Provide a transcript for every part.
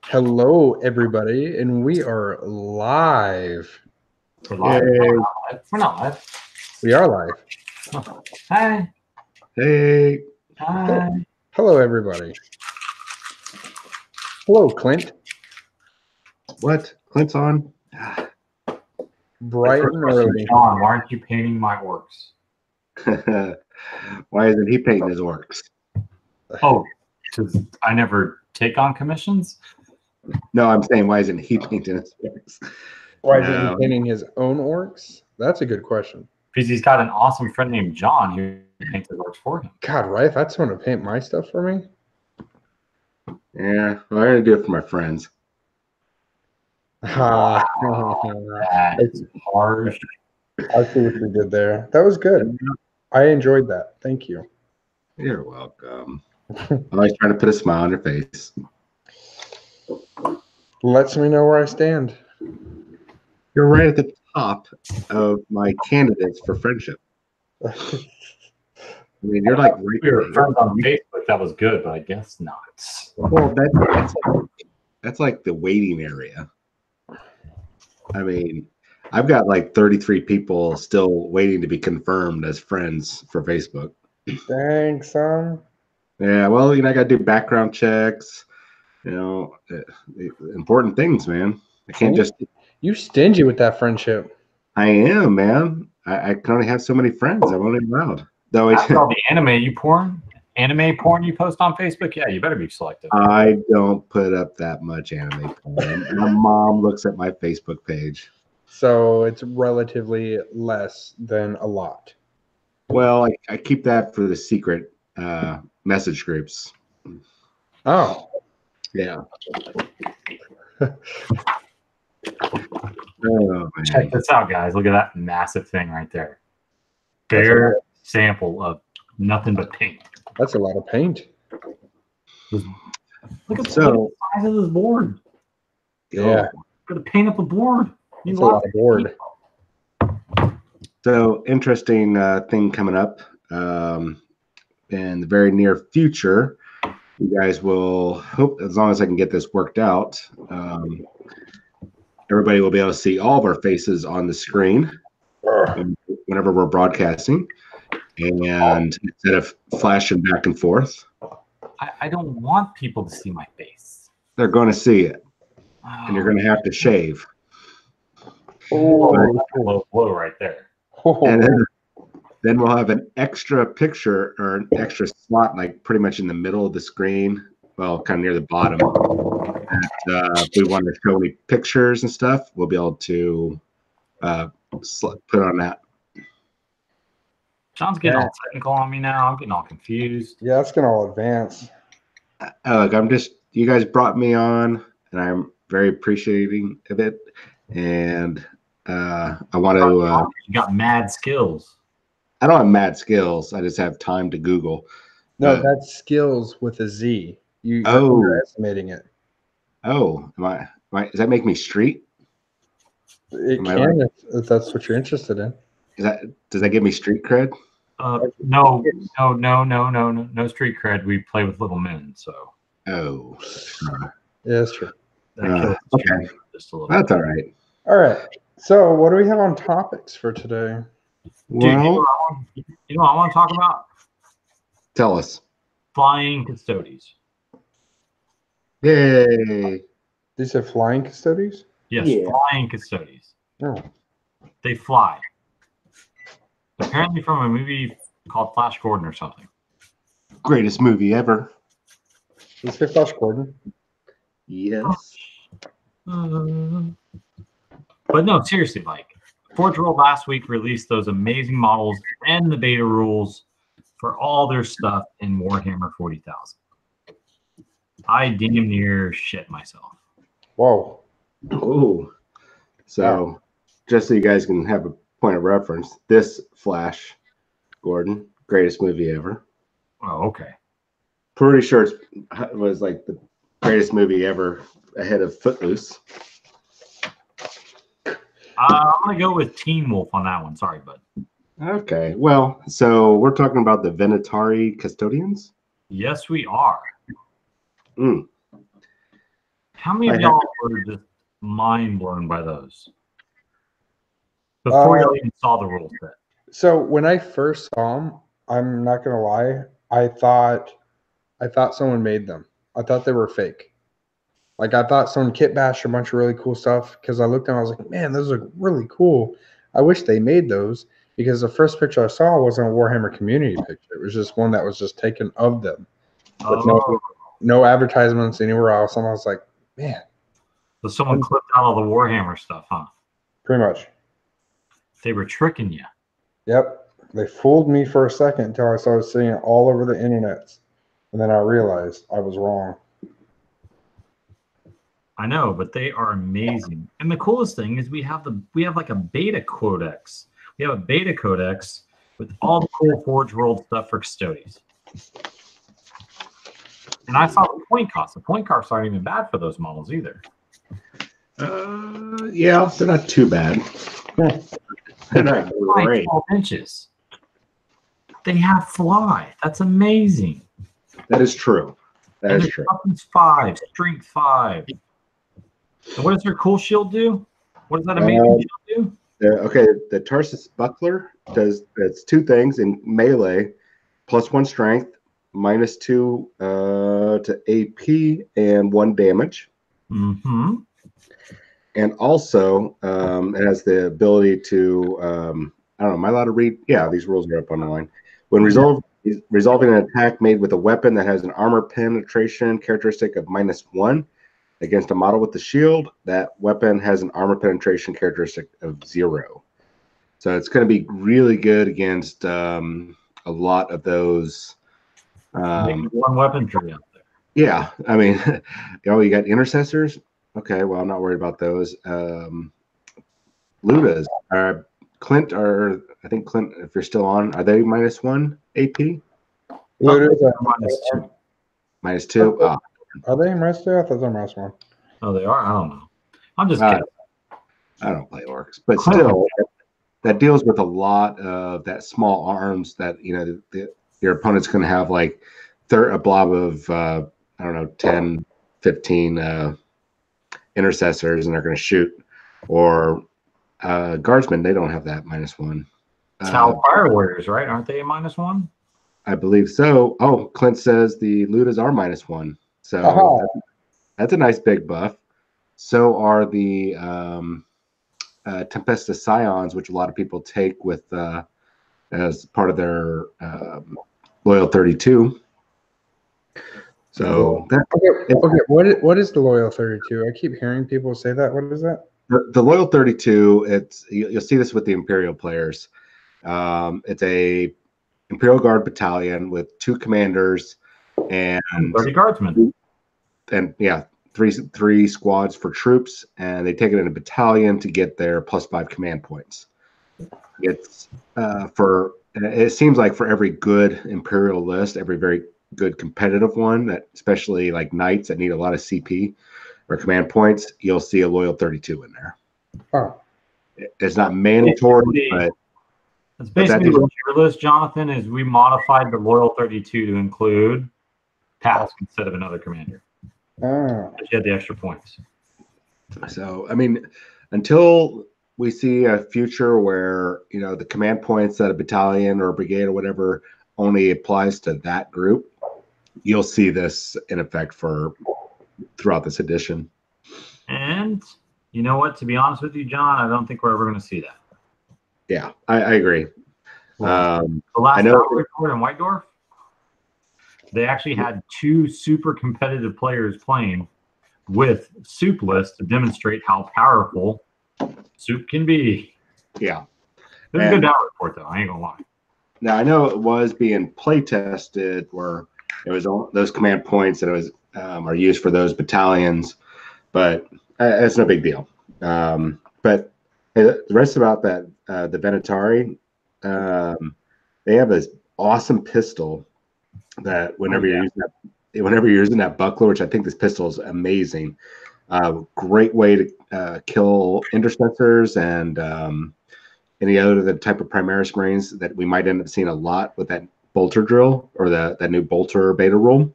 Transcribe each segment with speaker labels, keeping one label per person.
Speaker 1: Hello, everybody, and we are live.
Speaker 2: We're live. We're not live.
Speaker 1: We are live.
Speaker 2: Hi.
Speaker 3: Hey.
Speaker 2: Hi.
Speaker 1: Hello, everybody. Hello, Clint.
Speaker 3: What? Clint's on?
Speaker 1: Bright and early.
Speaker 2: John, why aren't you painting my orcs?
Speaker 3: Why isn't he painting his orcs?
Speaker 2: Oh, because I never take on commissions?
Speaker 3: No, I'm saying why isn't he painting his orcs?
Speaker 1: Why isn't he painting his own orcs? That's a good question.
Speaker 2: Because he's got an awesome friend named John who paints his orcs for him.
Speaker 1: God, right? If that's someone to paint my stuff for me?
Speaker 3: Yeah, well, I'm going to do it for my friends.
Speaker 2: Wow, that's harsh.
Speaker 1: I see what you did there. That was good. I enjoyed that. Thank you.
Speaker 3: You're welcome. I'm always trying to put a smile on your face.
Speaker 1: Lets me know where I stand.
Speaker 3: You're right at the top of my candidates for friendship. I mean, you're like right
Speaker 2: We were friends on Facebook. That was good, but I guess not.
Speaker 3: Well, that's like the waiting area. I mean, I've got like 33 people still waiting to be confirmed as friends for Facebook.
Speaker 1: Thanks, son.
Speaker 3: Yeah, well, I got to do background checks, important things, man. I can't just.
Speaker 1: You stingy with that friendship.
Speaker 3: I am, man. I can only have so many friends. I'm only allowed. Though
Speaker 2: After all the anime porn you post on Facebook, yeah, you better be selective.
Speaker 3: I don't put up that much anime porn. My mom looks at my Facebook page.
Speaker 1: So it's relatively less than a lot.
Speaker 3: Well, I keep that for the secret message groups.
Speaker 1: Oh.
Speaker 3: Yeah.
Speaker 2: Check this out, guys. Look at that massive thing right there. Bare sample of nothing but paint.
Speaker 1: That's a lot of paint.
Speaker 2: Look at the size of this board.
Speaker 1: Yeah.
Speaker 2: Got to paint up a board.
Speaker 1: It's a lot of board.
Speaker 3: So interesting thing coming up in the very near future. You guys will hope, as long as I can get this worked out, everybody will be able to see all of our faces on the screen whenever we're broadcasting. And instead of flashing back and forth,
Speaker 2: I don't want people to see my face.
Speaker 3: they're going to see it, and you're going to have to shave.
Speaker 2: Oh, low blow right there.
Speaker 3: And then we'll have an extra picture or an extra slot, like pretty much in the middle of the screen, well, kind of near the bottom. And if we want to show any pictures and stuff, we'll be able to put on that.
Speaker 2: John's getting all technical on me now. I'm getting all confused.
Speaker 1: Yeah, it's going to all advance.
Speaker 3: Look, you guys brought me on, and I'm very appreciating of it. And I want to.
Speaker 2: You got mad skills.
Speaker 3: I don't have mad skills. I just have time to Google.
Speaker 1: No, that's skills with a Z. You're underestimating it.
Speaker 3: Oh, does that make me street?
Speaker 1: It can if that's what you're interested in.
Speaker 3: Does that give me street cred?
Speaker 2: No street cred. We play with little men, so.
Speaker 3: Oh.
Speaker 1: Yeah, that's true.
Speaker 3: Okay.
Speaker 2: Just a little
Speaker 3: that's all right.
Speaker 1: All right. So what do we have on topics for today?
Speaker 2: Dude, you know what I want to talk about?
Speaker 3: Tell us.
Speaker 2: Flying custodies.
Speaker 3: Yay.
Speaker 1: These are flying custodies?
Speaker 2: Yes,
Speaker 3: Yeah.
Speaker 2: flying custodies.
Speaker 1: Oh.
Speaker 2: They fly. Apparently from a movie called Flash Gordon or something.
Speaker 3: Greatest movie ever.
Speaker 1: Did you say Flash Gordon?
Speaker 3: Yes.
Speaker 2: But no, seriously, like Forge World last week released those amazing models and the beta rules for all their stuff in Warhammer 40,000. I damn near shit myself.
Speaker 1: Whoa.
Speaker 3: Oh. So just so you guys can have a point of reference, this Flash Gordon, greatest movie ever.
Speaker 2: Oh, okay.
Speaker 3: Pretty sure it was like the greatest movie ever ahead of Footloose.
Speaker 2: I'm going to go with Teen Wolf on that one. Sorry, bud.
Speaker 3: Okay. Well, so we're talking about the Venatari Custodians?
Speaker 2: Yes, we are. How many of y'all were just mind blown by those before y'all even saw the rule set?
Speaker 1: So when I first saw them, I'm not gonna lie, I thought someone made them. I thought they were fake. Like I thought someone kit bashed a bunch of really cool stuff because I looked at them, I was like, man, those are really cool. I wish they made those because the first picture I saw wasn't a Warhammer community picture. It was just one that was just taken of them with no advertisements anywhere else. And I was like, man.
Speaker 2: So someone clipped out all the Warhammer stuff, huh?
Speaker 1: Pretty much.
Speaker 2: They were tricking you.
Speaker 1: Yep. They fooled me for a second until I started seeing it all over the internet. And then I realized I was wrong.
Speaker 2: I know, but they are amazing. And the coolest thing is we have like a beta codex. We have a beta codex with all the cool Forge World stuff for custodies. And I saw the point costs. The point costs aren't even bad for those models either.
Speaker 3: Yeah, they're not too bad. They're not great.
Speaker 2: 12 inches. They have fly. That's amazing.
Speaker 3: That is true. That is true.
Speaker 2: Toughness 5, strength 5. And what does their cool shield do? What does that amazing shield do?
Speaker 3: Okay, the Tarsus buckler it's 2 things in melee, +1 strength, -2 to AP, and 1 damage.
Speaker 2: Mm-hmm.
Speaker 3: And also, it has the ability to, I don't know, am I allowed to read? Yeah, these rules are up on the line. When resolving an attack made with a weapon that has an armor penetration characteristic of -1 against a model with the shield, that weapon has an armor penetration characteristic of 0. So it's going to be really good against a lot of those.
Speaker 2: One weapon tree out there.
Speaker 3: Yeah, I mean, you got intercessors. Okay, well, I'm not worried about those. Ludas, Clint, or I think Clint, if you're still on, are they -1 AP?
Speaker 1: Ludas are
Speaker 2: -2.
Speaker 3: -2. Oh.
Speaker 1: Are they -2? I thought they're -1.
Speaker 2: Oh, they are? I don't know. I'm just kidding.
Speaker 3: I don't play orcs, but still, that deals with a lot of that small arms that, you know, your opponent's going to have like a blob of, I don't know, 10, 15 intercessors, and they're going to shoot. Or guardsmen, they don't have that -1.
Speaker 2: Tau Fire Warriors, right? Aren't they a -1?
Speaker 3: I believe so. Oh, Clint says the Ludas are -1. So that's a nice big buff. So are the Tempestus Scions, which a lot of people take with as part of their Loyal 32. So
Speaker 1: what is the Loyal 32? I keep hearing people say that. What is that?
Speaker 3: The Loyal 32. You'll see this with the Imperial players. It's a Imperial Guard battalion with 2 commanders and
Speaker 2: 30 guardsmen.
Speaker 3: And yeah, three squads for troops, and they take it in a battalion to get their +5 command points. It's it seems like for every good Imperial list, every very good competitive one, that especially like knights that need a lot of CP or command points, you'll see a Loyal 32 in there.
Speaker 1: Oh.
Speaker 3: It's not mandatory, but
Speaker 2: that's basically what your list, Jonathan, is. We modified the Loyal 32 to include task instead of another commander. But you had the extra points.
Speaker 3: So, I mean, until we see a future where, you know, the command points that a battalion or a brigade or whatever only applies to that group, you'll see this in effect throughout this edition. And
Speaker 2: you know what? To be honest with you, John, I don't think we're ever going to see that.
Speaker 3: Yeah, I agree.
Speaker 2: The last report in White Dwarf, they actually had 2 super competitive players playing with Soup lists to demonstrate how powerful Soup can be.
Speaker 3: Yeah.
Speaker 2: It was a good battle report, though. I ain't going to lie.
Speaker 3: Now, I know it was being play tested where it was those command points that it was are used for those battalions, but it's no big deal. But the rest about that, the Venatari, they have this awesome pistol that whenever you're using that buckler, which I think this pistol is amazing, great way to kill intercessors and any other type of Primaris Marines that we might end up seeing a lot with that bolter drill or that new bolter beta rule.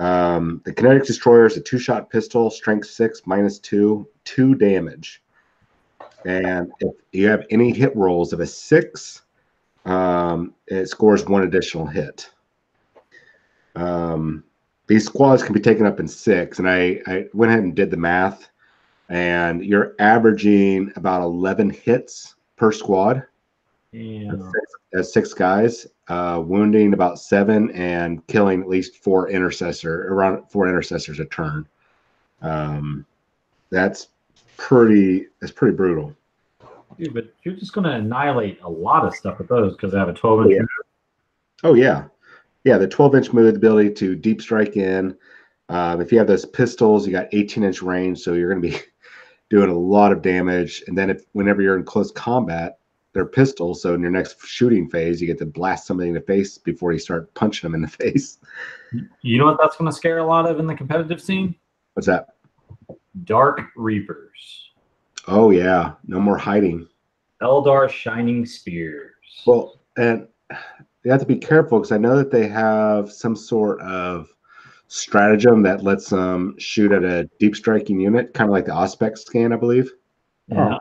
Speaker 3: The Kinetic Destroyer is a 2-shot pistol, strength 6, -2, 2 damage. And if you have any hit rolls of a 6, it scores 1 additional hit. These squads can be taken up in 6, and I went ahead and did the math, and you're averaging about 11 hits per squad.
Speaker 2: Yeah.
Speaker 3: As 6 guys, wounding about 7 and killing at least 4 around 4 intercessors a turn. That's pretty brutal.
Speaker 2: Dude, but you're just going to annihilate a lot of stuff with those because they have a 12-inch.
Speaker 3: Yeah. Oh yeah, yeah. The 12-inch move, the ability to deep strike in. If you have those pistols, you got 18-inch range, so you're going to be doing a lot of damage. And then whenever you're in close combat, they're pistols, so in your next shooting phase, you get to blast somebody in the face before you start punching them in the face.
Speaker 2: You know what that's going to scare a lot of in the competitive scene?
Speaker 3: What's that?
Speaker 2: Dark Reapers.
Speaker 3: Oh yeah, no more hiding.
Speaker 2: Eldar Shining Spears.
Speaker 3: Well, and you have to be careful because I know that they have some sort of stratagem that lets them shoot at a deep striking unit, kind of like the Auspex scan, I believe.
Speaker 2: Yeah.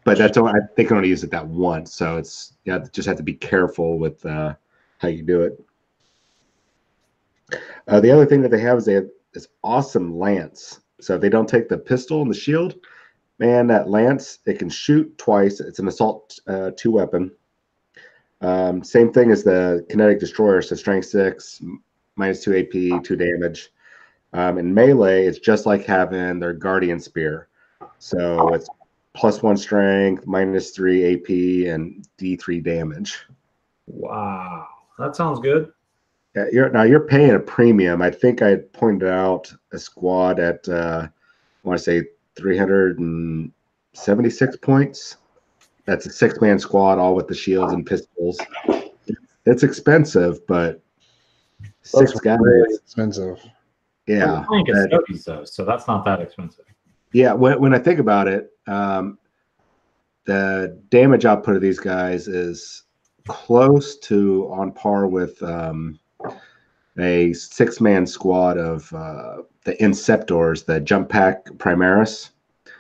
Speaker 3: But that's only, they can only use it that once, so it's just have to be careful with how you do it. The other thing that they have is they have this awesome lance. So if they don't take the pistol and the shield, man, that lance, it can shoot twice. It's an assault 2 weapon. Same thing as the Kinetic Destroyer, so strength 6, -2 AP, 2 damage. In melee, it's just like having their Guardian Spear. So it's +1 strength, -3 AP, and D3 damage.
Speaker 2: Wow, that sounds good.
Speaker 3: Yeah, you're paying a premium. I think I pointed out a squad at I want to say 376 points. That's a 6-man squad, all with the shields and pistols. It's expensive, but 6 guys.
Speaker 1: Really expensive.
Speaker 3: Yeah.
Speaker 2: Playing custodies though, so that's not that expensive.
Speaker 3: Yeah, when I think about it, the damage output of these guys is close to on par with a 6-man squad of the Inceptors, the Jump Pack Primaris.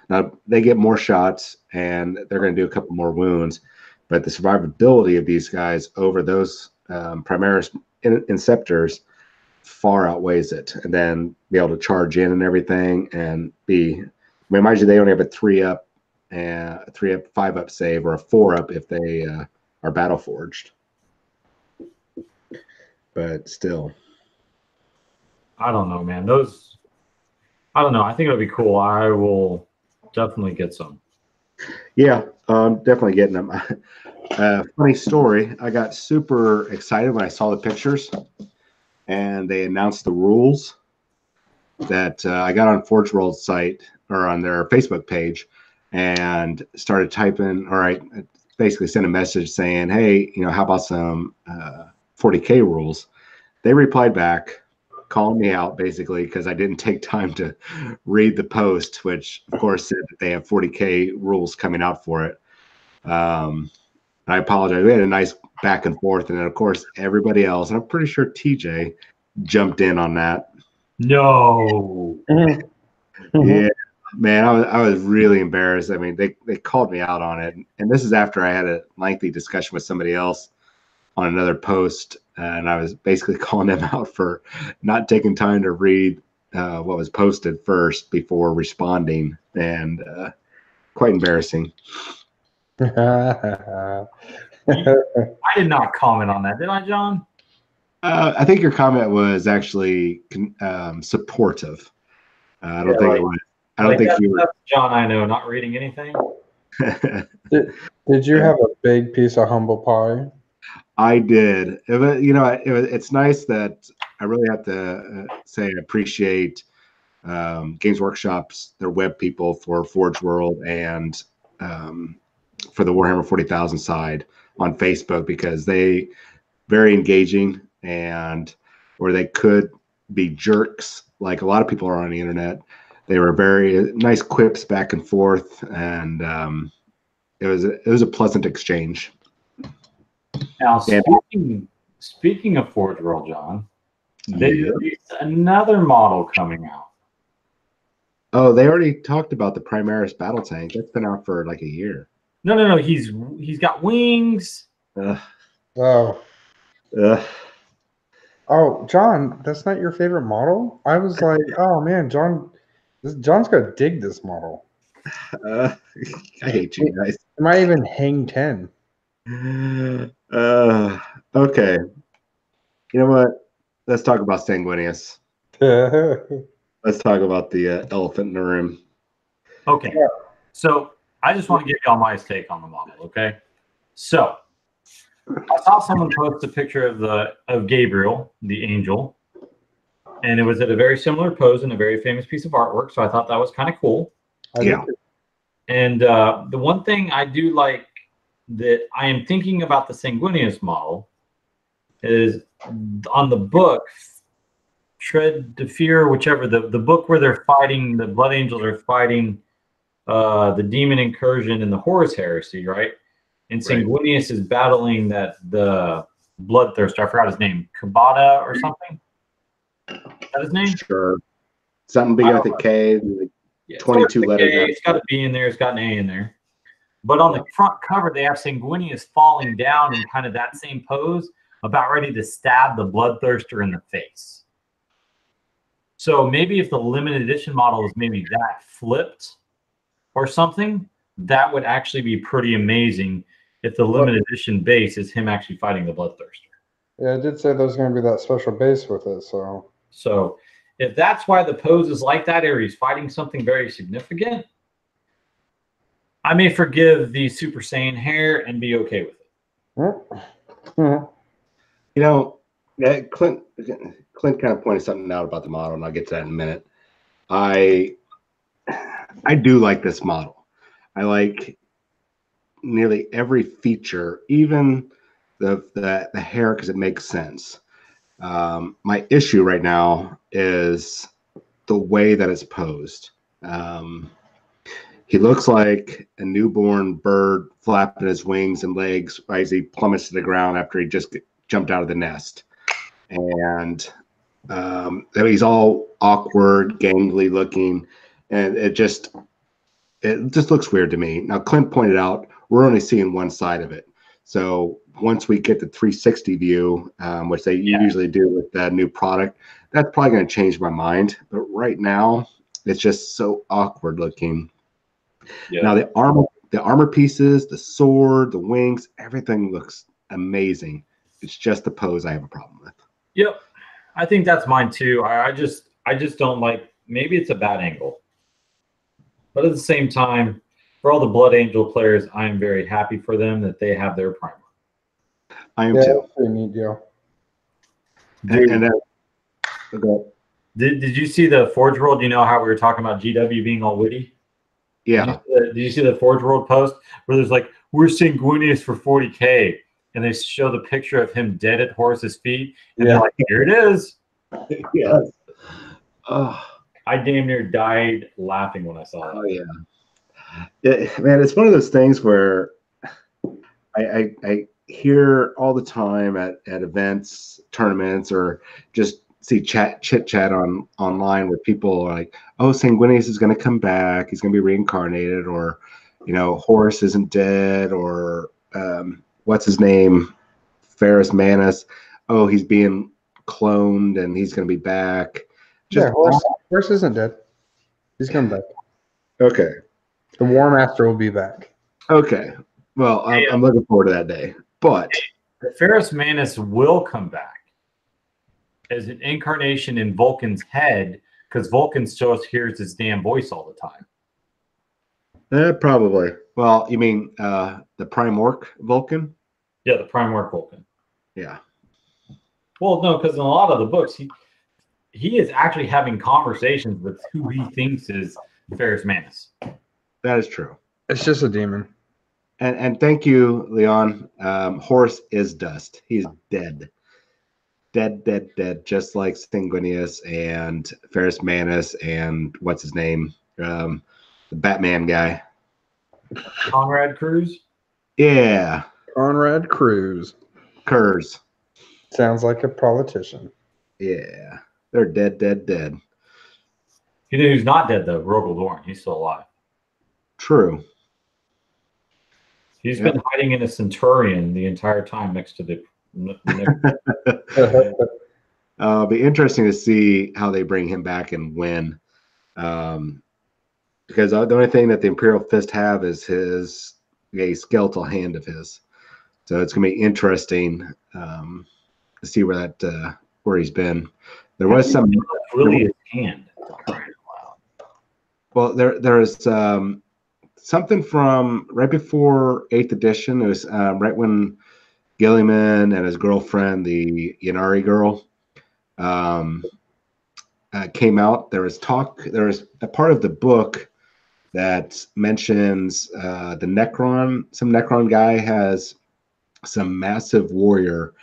Speaker 3: Now, they get more shots, and they're going to do a couple more wounds, but the survivability of these guys over those Primaris Inceptors far outweighs it. And then be able to charge in and everything, and mind you, they only have a 3-up, and a 3-up, 5-up save, or a 4-up if they are battle forged. But still,
Speaker 2: I don't know, man. I don't know. I think it'll be cool. I will definitely get some.
Speaker 3: Yeah, definitely getting them. Funny story. I got super excited when I saw the pictures, and they announced the rules that I got on Forge World's site or on their Facebook page, and started typing. All right, basically sent a message saying, "Hey, how about some 40K rules?" They replied back, calling me out basically because I didn't take time to read the post, which of course said that they have 40K rules coming out for it. I apologize. We had a nice back and forth, and then of course everybody else, and I'm pretty sure TJ jumped in on that.
Speaker 2: No.
Speaker 3: Yeah, man, I was really embarrassed. I mean, they called me out on it, and this is after I had a lengthy discussion with somebody else on another post, and I was basically calling them out for not taking time to read what was posted first before responding, and quite embarrassing.
Speaker 2: I did not comment on that, did I, John?
Speaker 3: I think your comment was actually supportive. I don't think it was. I don't think you were.
Speaker 2: John, I know, not reading anything.
Speaker 1: Did you have a big piece of humble pie?
Speaker 3: I did. It's nice that I really have to say I appreciate Games Workshop's, their web people for Forge World, and for the Warhammer 40,000 side on Facebook, because they very engaging, and where they could be jerks like a lot of people are on the internet. They were very nice quips back and forth, and it was a pleasant exchange.
Speaker 2: Now, speaking of Forge World, John. They released another model coming out.
Speaker 3: Oh, they already talked about the Primaris battle tank. That's been out for like a year.
Speaker 2: No. He's got wings.
Speaker 1: Oh.
Speaker 3: Ugh.
Speaker 1: Oh, John, that's not your favorite model? I was like, oh man, John's gonna dig this model.
Speaker 3: I hate you guys.
Speaker 1: It might even hang 10.
Speaker 3: Okay. You know what? Let's talk about Sanguinius. Let's talk about the elephant in the room.
Speaker 2: Okay. So I just want to give y'all my take on the model. Okay. So I saw someone post a picture of Gabriel, the angel, and it was at a very similar pose in a very famous piece of artwork. So I thought that was kind of cool.
Speaker 3: Yeah.
Speaker 2: And the one thing I do like that I am thinking about the Sanguinius model is on the book, Tread to Fear, whichever, the book where they're fighting, the Blood Angels are fighting the demon incursion and the Horus heresy, right? And Sanguinius is battling the bloodthirster. I forgot his name, Kabata or something. Is that his name?
Speaker 3: Sure. Something big with a K, like 22 letters.
Speaker 2: It's got a B in there. It's got an A in there. But on the front cover, they have Sanguinius falling down in kind of that same pose, about ready to stab the bloodthirster in the face. So maybe if the limited edition model is maybe that flipped or something, that would actually be pretty amazing. If the limited edition base is him actually fighting the bloodthirster.
Speaker 1: Yeah, I did say there's going to be that special base with it. So
Speaker 2: if that's why the pose is like that, or he's fighting something very significant, I may forgive the Super Saiyan hair and be okay with it.
Speaker 1: Mm-hmm.
Speaker 3: You know, Clint kind of pointed something out about the model, and I'll get to that in a minute. I do like this model. I like nearly every feature, even the hair, because it makes sense. My issue right now is the way that it's posed. He looks like a newborn bird flapping his wings and legs as he plummets to the ground after he just jumped out of the nest. And he's all awkward, gangly looking, and it just looks weird to me. Now, Clint pointed out we're only seeing one side of it. So once we get the 360 view, which they usually do with that new product, that's probably going to change my mind. But right now, it's just so awkward looking. Yeah. Now the armor pieces, the sword, the wings, everything looks amazing. It's just the pose I have a problem with.
Speaker 2: Yep, I think that's mine too. I just don't like. Maybe it's a bad angle, but at the same time, for all the Blood Angel players, I am very happy for them that they have their primer.
Speaker 3: I am too.
Speaker 1: Pretty neat deal.
Speaker 2: Did you see the Forge World? You know how we were talking about GW being all witty?
Speaker 3: Yeah.
Speaker 2: Did you see the Forge World post where there's like, we're Sanguinius for 40K, and they show the picture of him dead at Horus's feet, and they're like, here it is.
Speaker 3: Yes. Oh.
Speaker 2: I damn near died laughing when I saw that.
Speaker 3: Oh yeah. Man, it's one of those things where I hear all the time at events, tournaments, or just see chit chat online where people are like, oh, Sanguinius is going to come back, he's going to be reincarnated, or Horus isn't dead, or what's his name, Ferrus Manus, oh, he's being cloned and he's going to be back.
Speaker 1: Horus isn't dead, he's coming back.
Speaker 3: Okay,
Speaker 1: the War Master will be back.
Speaker 3: Okay, well, I'm looking forward to that day. But
Speaker 2: Ferrus Manus will come back as an incarnation in Vulcan's head, because Vulcan still hears his damn voice all the time.
Speaker 3: Probably. Well, you mean the Prime Orc Vulcan?
Speaker 2: Yeah, the Prime Orc Vulcan.
Speaker 3: Yeah.
Speaker 2: Well, no, because in a lot of the books, he is actually having conversations with who he thinks is Ferrus Manus.
Speaker 3: That is true.
Speaker 1: It's just a demon.
Speaker 3: And thank you, Leon. Horus is dust. He's dead. Dead, just like Sanguinius and Ferrus Manus and what's his name? The Batman guy.
Speaker 2: Conrad Cruz?
Speaker 3: Yeah.
Speaker 1: Conrad Cruz.
Speaker 3: Kurz.
Speaker 1: Sounds like a politician.
Speaker 3: Yeah, they're dead, dead, dead.
Speaker 2: You know who's not dead though? Rogel Dorn. He's still alive.
Speaker 3: True.
Speaker 2: He's been hiding in a Centurion the entire time next to the.
Speaker 3: It'll be interesting to see how they bring him back and when. Because the only thing that the Imperial Fist have is a skeletal hand of his. So it's going to be interesting to see where he's been. There was some
Speaker 2: really his hand.
Speaker 3: Well, there is something from right before 8th edition. It was right when Gilliman and his girlfriend, the Yanari girl, came out. There was talk. There was a part of the book that mentions the Necron. Some Necron guy has some massive warrior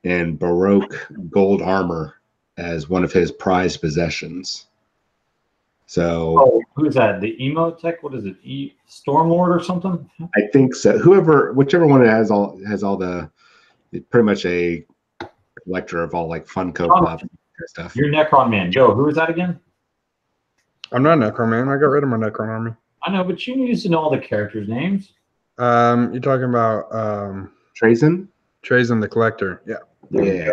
Speaker 3: in Baroque gold armor as one of his prized possessions. So,
Speaker 2: who's that? The Emotech? What is it? Stormlord or something?
Speaker 3: I think so. Whichever one has all the, pretty much a collector of all like Funko Pop stuff.
Speaker 2: You're Necron man. Joe, who is that again?
Speaker 1: I'm not Necron man. I got rid of my Necron army.
Speaker 2: I know, but you used to know all the characters' names.
Speaker 1: You're talking about
Speaker 3: Trazen?
Speaker 1: Trazen the Collector. Yeah.
Speaker 3: Yeah.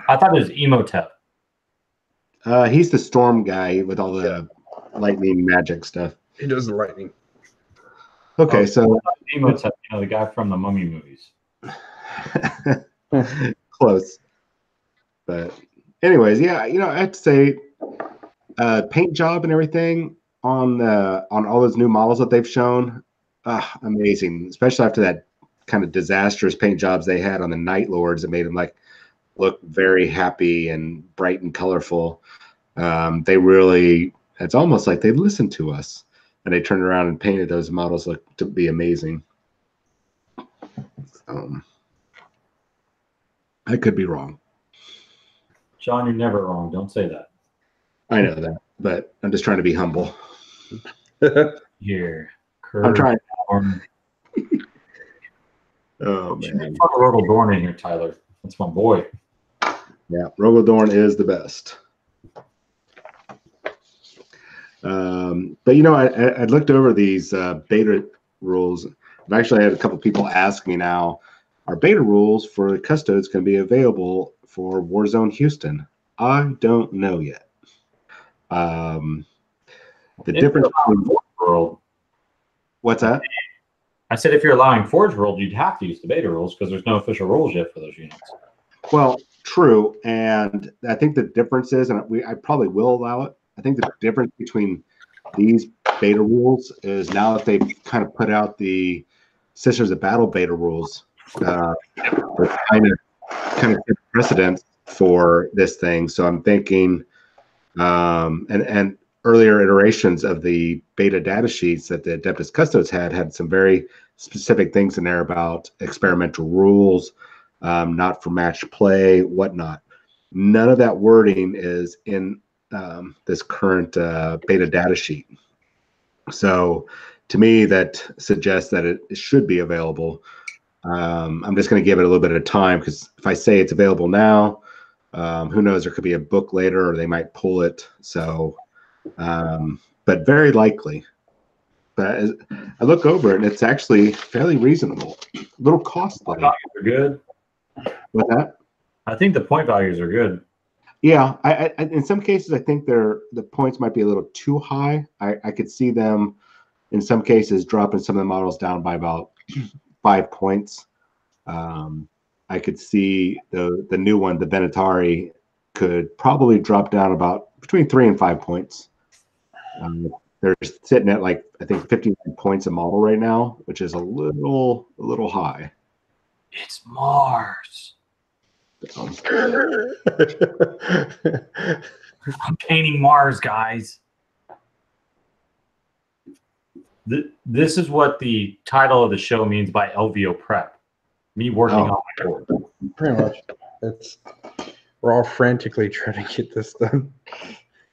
Speaker 2: I thought it was Emotep.
Speaker 3: He's the storm guy with all the lightning magic stuff.
Speaker 1: He does the lightning.
Speaker 3: Okay, so
Speaker 2: Emotep, the guy from the Mummy movies.
Speaker 3: Close. But anyways, yeah, I have to say paint job and everything on all those new models that they've shown, amazing, especially after that kind of disastrous paint jobs they had on the Night Lords that made them look very happy and bright and colorful. They really, it's almost like they listened to us and they turned around and painted those models look to be amazing. I could be wrong.
Speaker 2: John, you're never wrong. Don't say that.
Speaker 3: I know that, but I'm just trying to be humble.
Speaker 2: Here.
Speaker 3: I'm trying. Oh, man.
Speaker 2: Put Rogel Dorn in here, Tyler. That's my boy.
Speaker 3: Yeah, Rogel Dorn is the best. But I looked over these beta rules. I've actually had a couple people ask me now, are beta rules for the Custodes going to be available for Warzone Houston? I don't know yet. The difference between
Speaker 2: World.
Speaker 3: What's that?
Speaker 2: I said if you're allowing Forge World, you'd have to use the beta rules because there's no official rules yet for those units.
Speaker 3: Well, true, and I think the difference is, and I probably will allow it. I think the difference between these beta rules is now that they've kind of put out the Sisters of Battle beta rules, kind of precedent for this thing. So I'm thinking, and earlier iterations of the beta data sheets that the Adeptus Custodes had some very specific things in there about experimental rules, not for match play, whatnot. None of that wording is in this current beta data sheet. So to me, that suggests that it should be available. I'm just going to give it a little bit of time because if I say it's available now, who knows, there could be a book later or they might pull it. So, but very likely. But I look over it and it's actually fairly reasonable. A little costly.
Speaker 2: Values are good.
Speaker 3: What's that?
Speaker 2: I think the point values are good.
Speaker 3: Yeah, I in some cases I think the points might be a little too high. I could see them in some cases dropping some of the models down by about 5 points. I could see the new one, the Venatari, could probably drop down about between 3 and 5 points. They're sitting at I think 59 points a model right now, which is a little high.
Speaker 2: It's Mars. I'm painting Mars, guys. This is what the title of the show means by LVO prep. Me working on my board.
Speaker 1: Pretty much. We're all frantically trying to get this done.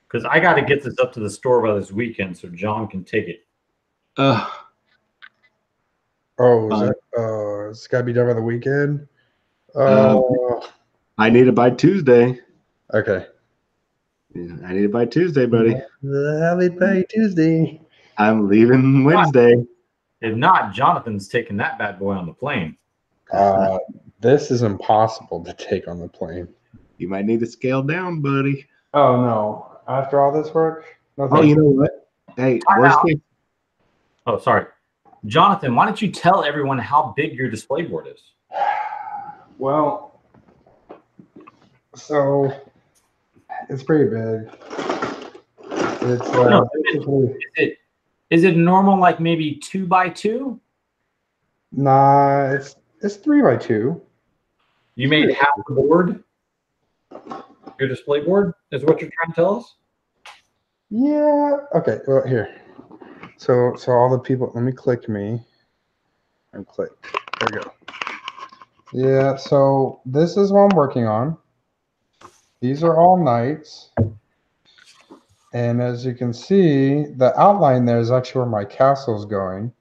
Speaker 2: Because I got to get this up to the store by this weekend so John can take it.
Speaker 1: It's got to be done by the weekend?
Speaker 3: I need it by Tuesday.
Speaker 1: Okay.
Speaker 3: I need it by Tuesday, buddy.
Speaker 1: Have it by Tuesday.
Speaker 3: I'm leaving Wednesday.
Speaker 2: If not, Jonathan's taking that bad boy on the plane.
Speaker 1: This is impossible to take on the plane.
Speaker 3: You might need to scale down, buddy.
Speaker 1: Oh no! After all this work, no.
Speaker 3: Oh, you know what? Hey, worst case.
Speaker 2: Oh, sorry, Jonathan. Why don't you tell everyone how big your display board is?
Speaker 1: Well, so it's pretty big. It's
Speaker 2: is it normal, like maybe 2x2?
Speaker 1: Nah, it's 3x2.
Speaker 2: You made half the board. Your display board is what you're trying to tell us?
Speaker 1: Yeah. Okay. Well, here. So all the people. Let me click me. And click. There we go. Yeah. So this is what I'm working on. These are all knights. And as you can see, the outline there is actually where my castle is going.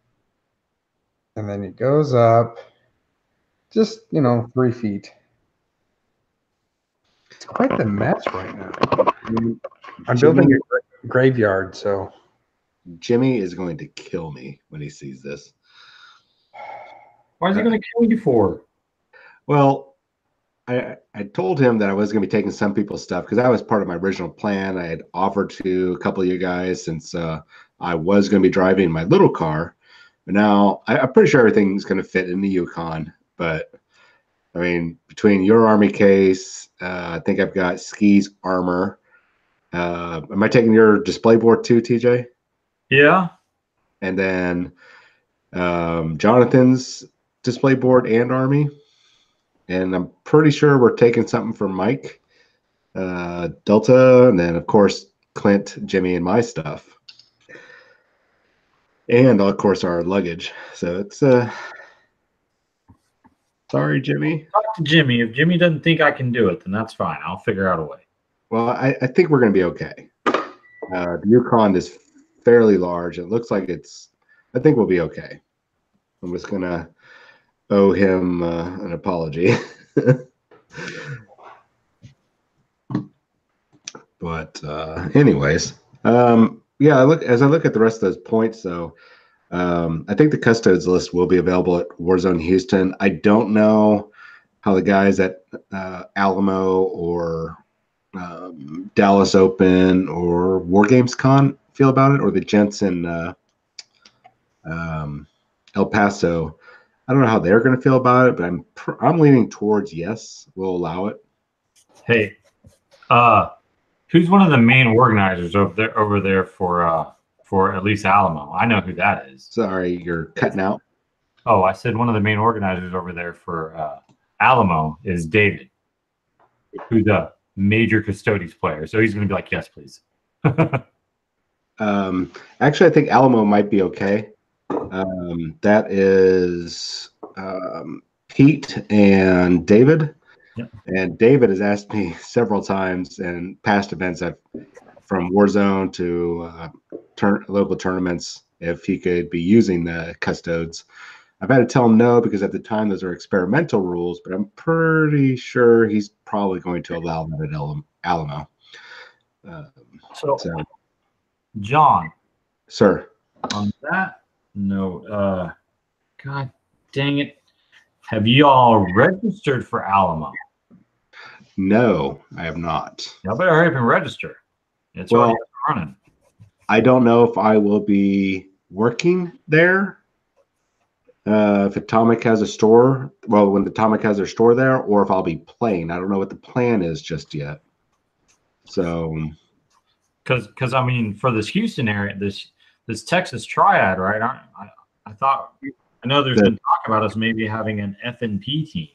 Speaker 1: And then it goes up just, 3 feet. It's quite the mess right now. I'm building a graveyard, so.
Speaker 3: Jimmy is going to kill me when he sees this.
Speaker 2: Why is he going to kill you for?
Speaker 3: Well, I told him that I was going to be taking some people's stuff because that was part of my original plan. I had offered to a couple of you guys since I was going to be driving my little car. But now I'm pretty sure everything's going to fit in the Yukon. But, I mean, between your army case, I think I've got Ski's armor. Am I taking your display board too, TJ?
Speaker 2: Yeah.
Speaker 3: And then Jonathan's display board and army. And I'm pretty sure we're taking something from Mike, Delta, and then, of course, Clint, Jimmy, and my stuff. And, of course, our luggage. So it's sorry, Jimmy.
Speaker 2: Talk to Jimmy. If Jimmy doesn't think I can do it, then that's fine. I'll figure out a way.
Speaker 3: Well, I think we're going to be okay. The Yukon is fairly large. It looks like I think we'll be okay. I'm just going to owe him an apology. But anyways, yeah, as I look at the rest of those points, though, I think the custodes list will be available at Warzone Houston. I don't know how the guys at Alamo or Dallas Open or Wargames Con feel about it, or the gents in El Paso. I don't know how they're going to feel about it, but I'm leaning towards yes, we'll allow it.
Speaker 2: Hey, who's one of the main organizers over there for at least Alamo? I know who that is.
Speaker 3: Sorry, you're cutting out.
Speaker 2: Oh, I said one of the main organizers over there for Alamo is David, who's a major Custodes player. So he's going to be like, yes, please.
Speaker 3: Actually, I think Alamo might be okay. That is Pete and David.
Speaker 2: Yep.
Speaker 3: And David has asked me several times in past events from Warzone to local tournaments if he could be using the custodes. I've had to tell him no because at the time those are experimental rules, but I'm pretty sure he's probably going to allow that at Alamo.
Speaker 2: So, John.
Speaker 3: Sir.
Speaker 2: On that note, God dang it. Have you all registered for Alamo?
Speaker 3: No, I have not.
Speaker 2: Y'all better hurry up and register. It's already running.
Speaker 3: I don't know if I will be working there. If Atomic has a store, well, when Atomic has their store there, or if I'll be playing. I don't know what the plan is just yet. So,
Speaker 2: because I mean, for this Houston area, this Texas triad, right? I know there's been talk about us maybe having an FNP team.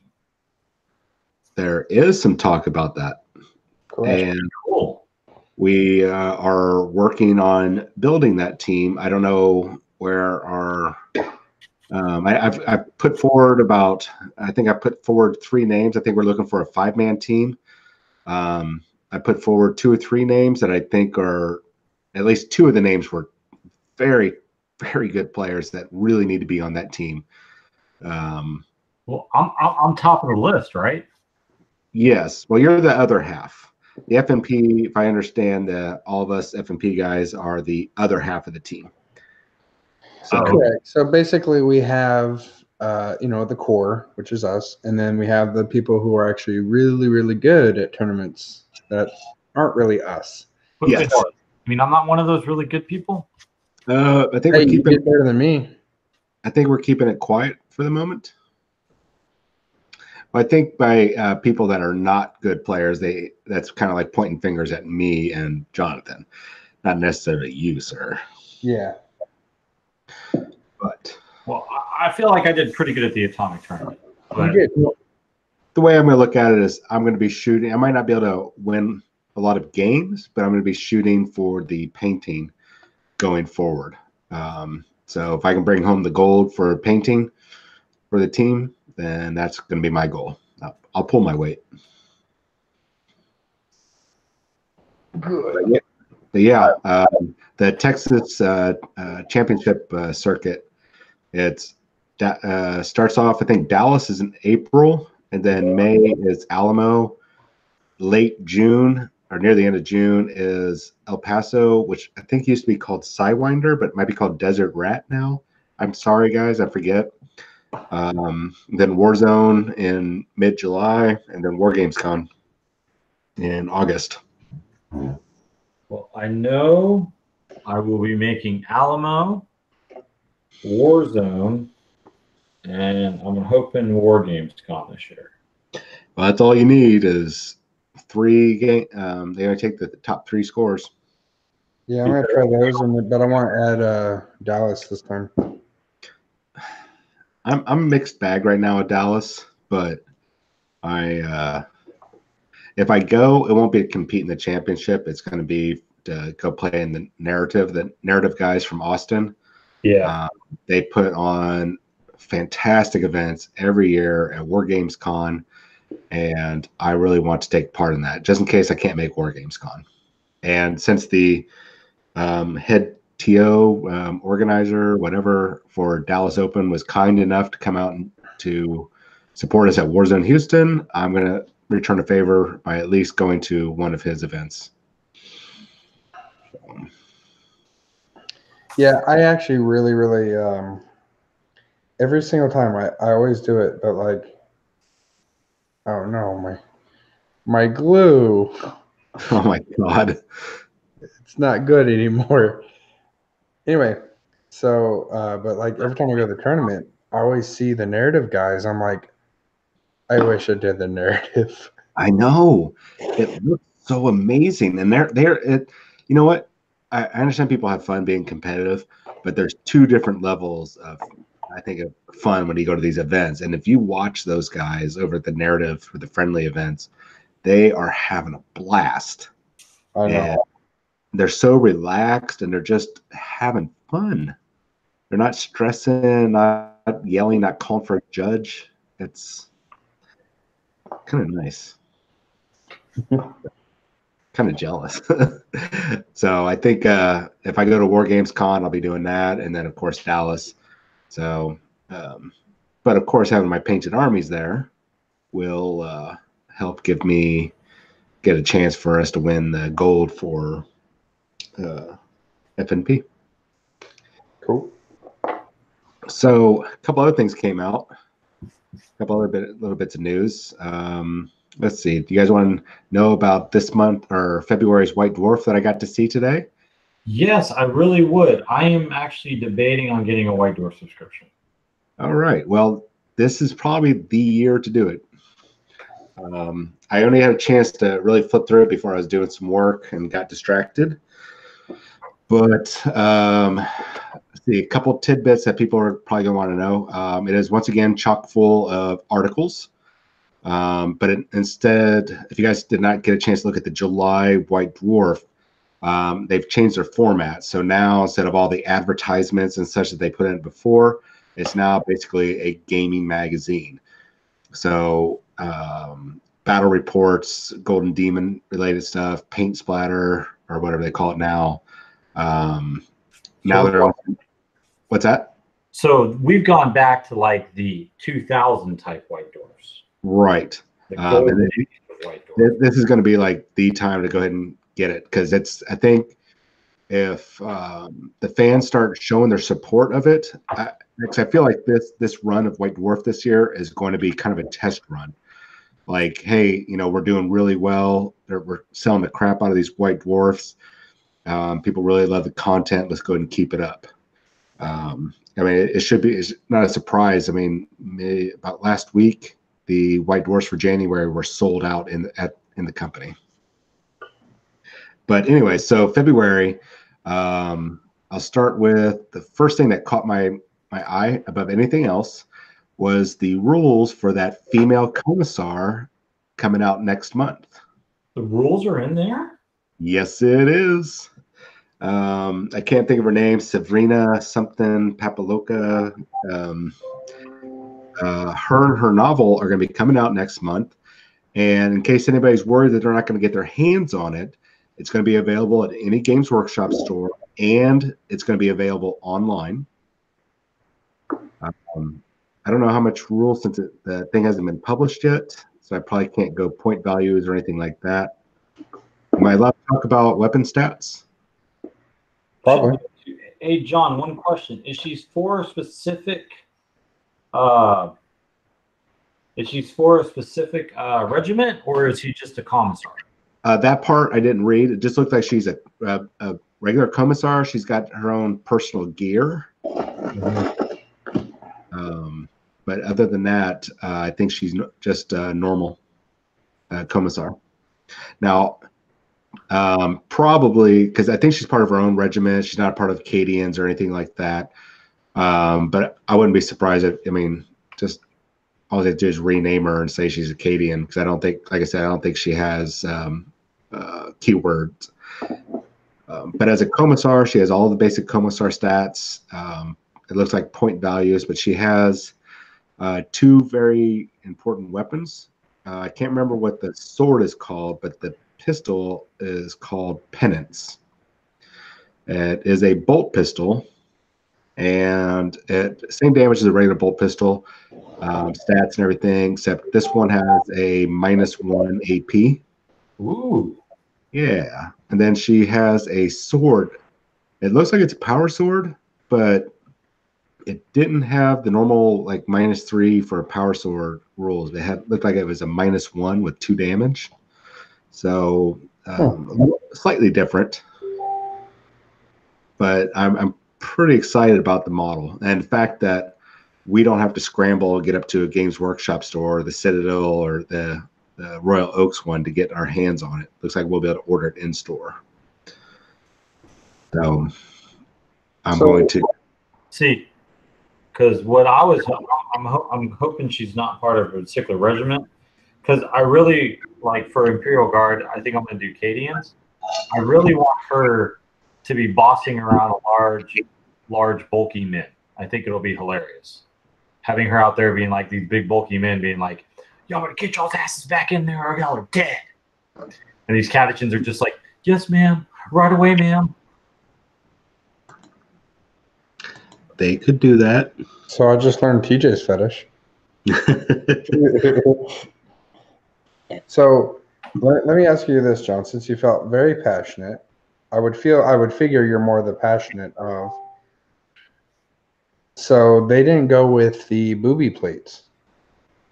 Speaker 3: There is some talk about that.
Speaker 2: Cool. And cool.
Speaker 3: We are working on building that team. I don't know where our I've put forward I put forward 3 names. I think we're looking for a 5-man team. I put forward 2 or 3 names that I think are, at least 2 of the names were very, very good players that really need to be on that team.
Speaker 2: Well, I'm top of the list, right?
Speaker 3: Yes. Well, you're the other half. The FNP, if I understand, all of us FNP guys are the other half of the team. So
Speaker 1: correct. So basically, we have the core, which is us, and then we have the people who are actually really, really good at tournaments that aren't really us.
Speaker 3: Yes.
Speaker 2: I mean, I'm not one of those really good people.
Speaker 3: I think
Speaker 1: Hey, you did better than me.
Speaker 3: I think we're keeping it quiet for the moment. I think by people that are not good players, that's kind of like pointing fingers at me and Jonathan, not necessarily you, sir.
Speaker 1: Yeah.
Speaker 3: But
Speaker 2: I feel like I did pretty good at the atomic tournament.
Speaker 1: You did.
Speaker 3: The way I'm going to look at it is I'm going to be shooting. I might not be able to win a lot of games, but I'm going to be shooting for the painting going forward. So if I can bring home the gold for painting for the team, then that's going to be my goal. I'll pull my weight.
Speaker 1: Good.
Speaker 3: The Texas championship circuit, it starts off, I think Dallas is in April, and then May is Alamo. Late June, or near the end of June, is El Paso, which I think used to be called Sidewinder, but it might be called Desert Rat now. I'm sorry, guys, I forget. Then Warzone in mid-July, and then WarGamesCon in August.
Speaker 2: Well, I know I will be making Alamo, Warzone, and I'm hoping WarGamesCon this year.
Speaker 3: Well, that's all you need is 3 games. They only take the top 3 scores.
Speaker 1: Yeah, I'm gonna try those, but I want to add Dallas this time.
Speaker 3: I'm a mixed bag right now with Dallas, but if I go, it won't be to compete in the championship. It's going to be to go play in the narrative guys from Austin.
Speaker 2: Yeah.
Speaker 3: They put on fantastic events every year at WarGamesCon, and I really want to take part in that, just in case I can't make WarGamesCon. And since the head TO organizer, whatever, for Dallas Open was kind enough to come out and to support us at Warzone Houston, I'm going to return a favor by at least going to one of his events.
Speaker 1: Yeah, I actually really, really, every single time I always do it, but like, oh no, my glue.
Speaker 3: Oh my God.
Speaker 1: It's not good anymore. Anyway, so, but like every time I go to the tournament, I always see the narrative guys. I'm like, I wish I did the narrative.
Speaker 3: I know. It looks so amazing. And you know what? I understand people have fun being competitive, but there's 2 different levels of, I think, of fun when you go to these events. And if you watch those guys over at the narrative for the friendly events, they are having a blast.
Speaker 1: I know.
Speaker 3: And they're so relaxed and they're just having fun. They're not stressing, not yelling, not calling for a judge. It's kind of nice. Kind of jealous. So I think if I go to WarGamesCon, I'll be doing that, and then of course Dallas. So, but of course having my painted armies there will help get a chance for us to win the gold for FNP.
Speaker 1: Cool.
Speaker 3: So a couple other things came out. A couple other little bits of news. Let's see. Do you guys want to know about this month or February's White Dwarf that I got to see today?
Speaker 2: Yes, I really would. I am actually debating on getting a White Dwarf subscription.
Speaker 3: All right. Well, this is probably the year to do it. I only had a chance to really flip through it before I was doing some work and got distracted. But let's see, a couple tidbits that people are probably going to want to know. It is once again chock full of articles. But instead, if you guys did not get a chance to look at the July White Dwarf, they've changed their format. So now instead of all the advertisements and such that they put in before, it's now basically a gaming magazine. So battle reports, Golden Demon related stuff, paint splatter, or whatever they call it now. Now they're on. What's that?
Speaker 2: So we've gone back to like the 2000 type White Dwarfs.
Speaker 3: Right.
Speaker 2: white dwarf.
Speaker 3: This is going to be like the time to go ahead and get it, because it's, I think if the fans start showing their support of it, because I feel like this run of white dwarf this year is going to be kind of a test run. Like, hey, you know, we're doing really well. We're selling the crap out of these white dwarfs. People really love the content. Let's go ahead and keep it up. I mean, it's not a surprise. I mean, about last week, the white dwarfs for January were sold out in the company. But anyway, so February, I'll start with the first thing that caught my eye above anything else was the rules for that female commissar coming out next month.
Speaker 2: The rules are in there?
Speaker 3: Yes, it is. I can't think of her name. Sabrina something Papaloka. Her and her novel are going to be coming out next month. And in case anybody's worried that they're not going to get their hands on it, it's going to be available at any Games Workshop store, and it's going to be available online. I don't know how much rules, since the thing hasn't been published yet, so I probably can't go point values or anything like that. Am I allowed to talk about weapon stats?
Speaker 1: Probably.
Speaker 2: Hey, John, one question. Is she for a specific regiment, or is he just a commissar?
Speaker 3: That part I didn't read. It just looked like she's a regular commissar. She's got her own personal gear. But other than that, I think she's just a normal commissar. Now, probably because I think she's part of her own regiment. She's not a part of Acadians or anything like that. But I wouldn't be surprised if, I mean, just all they do is rename her and say she's Acadian, because I don't think, like I said, I don't think she has keywords. But as a commissar, she has all the basic commissar stats. It looks like point values, but she has two very important weapons. I can't remember what the sword is called, but the pistol is called Penance. It is a bolt pistol, and same damage as a regular bolt pistol, stats and everything, except this one has a -1 AP.
Speaker 2: Ooh.
Speaker 3: Yeah. And then she has a sword. It looks like it's a power sword, but it didn't have the normal like -3 for a power sword rules. It looked like it was a -1 with 2 damage. So slightly different. But I'm pretty excited about the model, and the fact that we don't have to scramble and get up to a Games Workshop store, or the Citadel, or the Royal Oaks one to get our hands on it. Looks like we'll be able to order it in store. So I'm going to
Speaker 2: see, because what I'm hoping she's not part of a particular regiment, because I really like, for Imperial Guard, I think I'm going to do Cadians. I really want her to be bossing around a large bulky men. I think it'll be hilarious having her out there being like these big bulky men being like, y'all better get y'all's asses back in there or y'all are dead. And these Catechins are just like, yes, ma'am, right away, ma'am.
Speaker 3: They could do that.
Speaker 1: So I just learned TJ's fetish. So let me ask you this, John. Since you felt very passionate, I would figure you're more the passionate of. So they didn't go with the booby plates.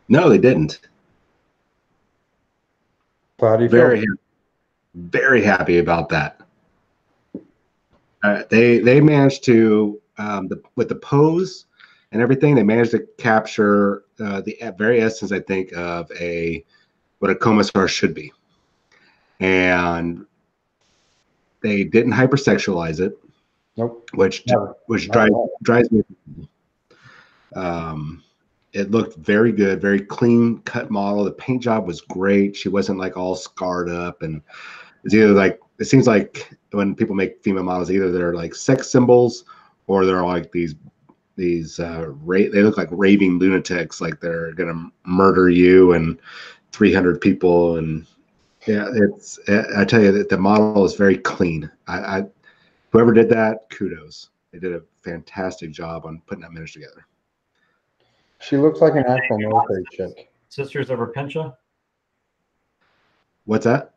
Speaker 3: No, they didn't.
Speaker 1: So how do you feel?
Speaker 3: Very happy about that. They managed to with the pose and everything, they managed to capture the very essence, I think, of what a commissar should be, and they didn't hypersexualize it.
Speaker 1: Nope.
Speaker 3: Which drives me. It looked very good, very clean cut model. The paint job was great. She wasn't like all scarred up, and it's either like, it seems like when people make female models, either they're like sex symbols or they're like these they look like raving lunatics, like they're gonna murder you and 300 people. And yeah, I tell you that the model is very clean. Whoever did that, kudos. They did a fantastic job on putting that image together.
Speaker 1: She looks like an actual military chick.
Speaker 2: Sisters of Repentia?
Speaker 3: What's that?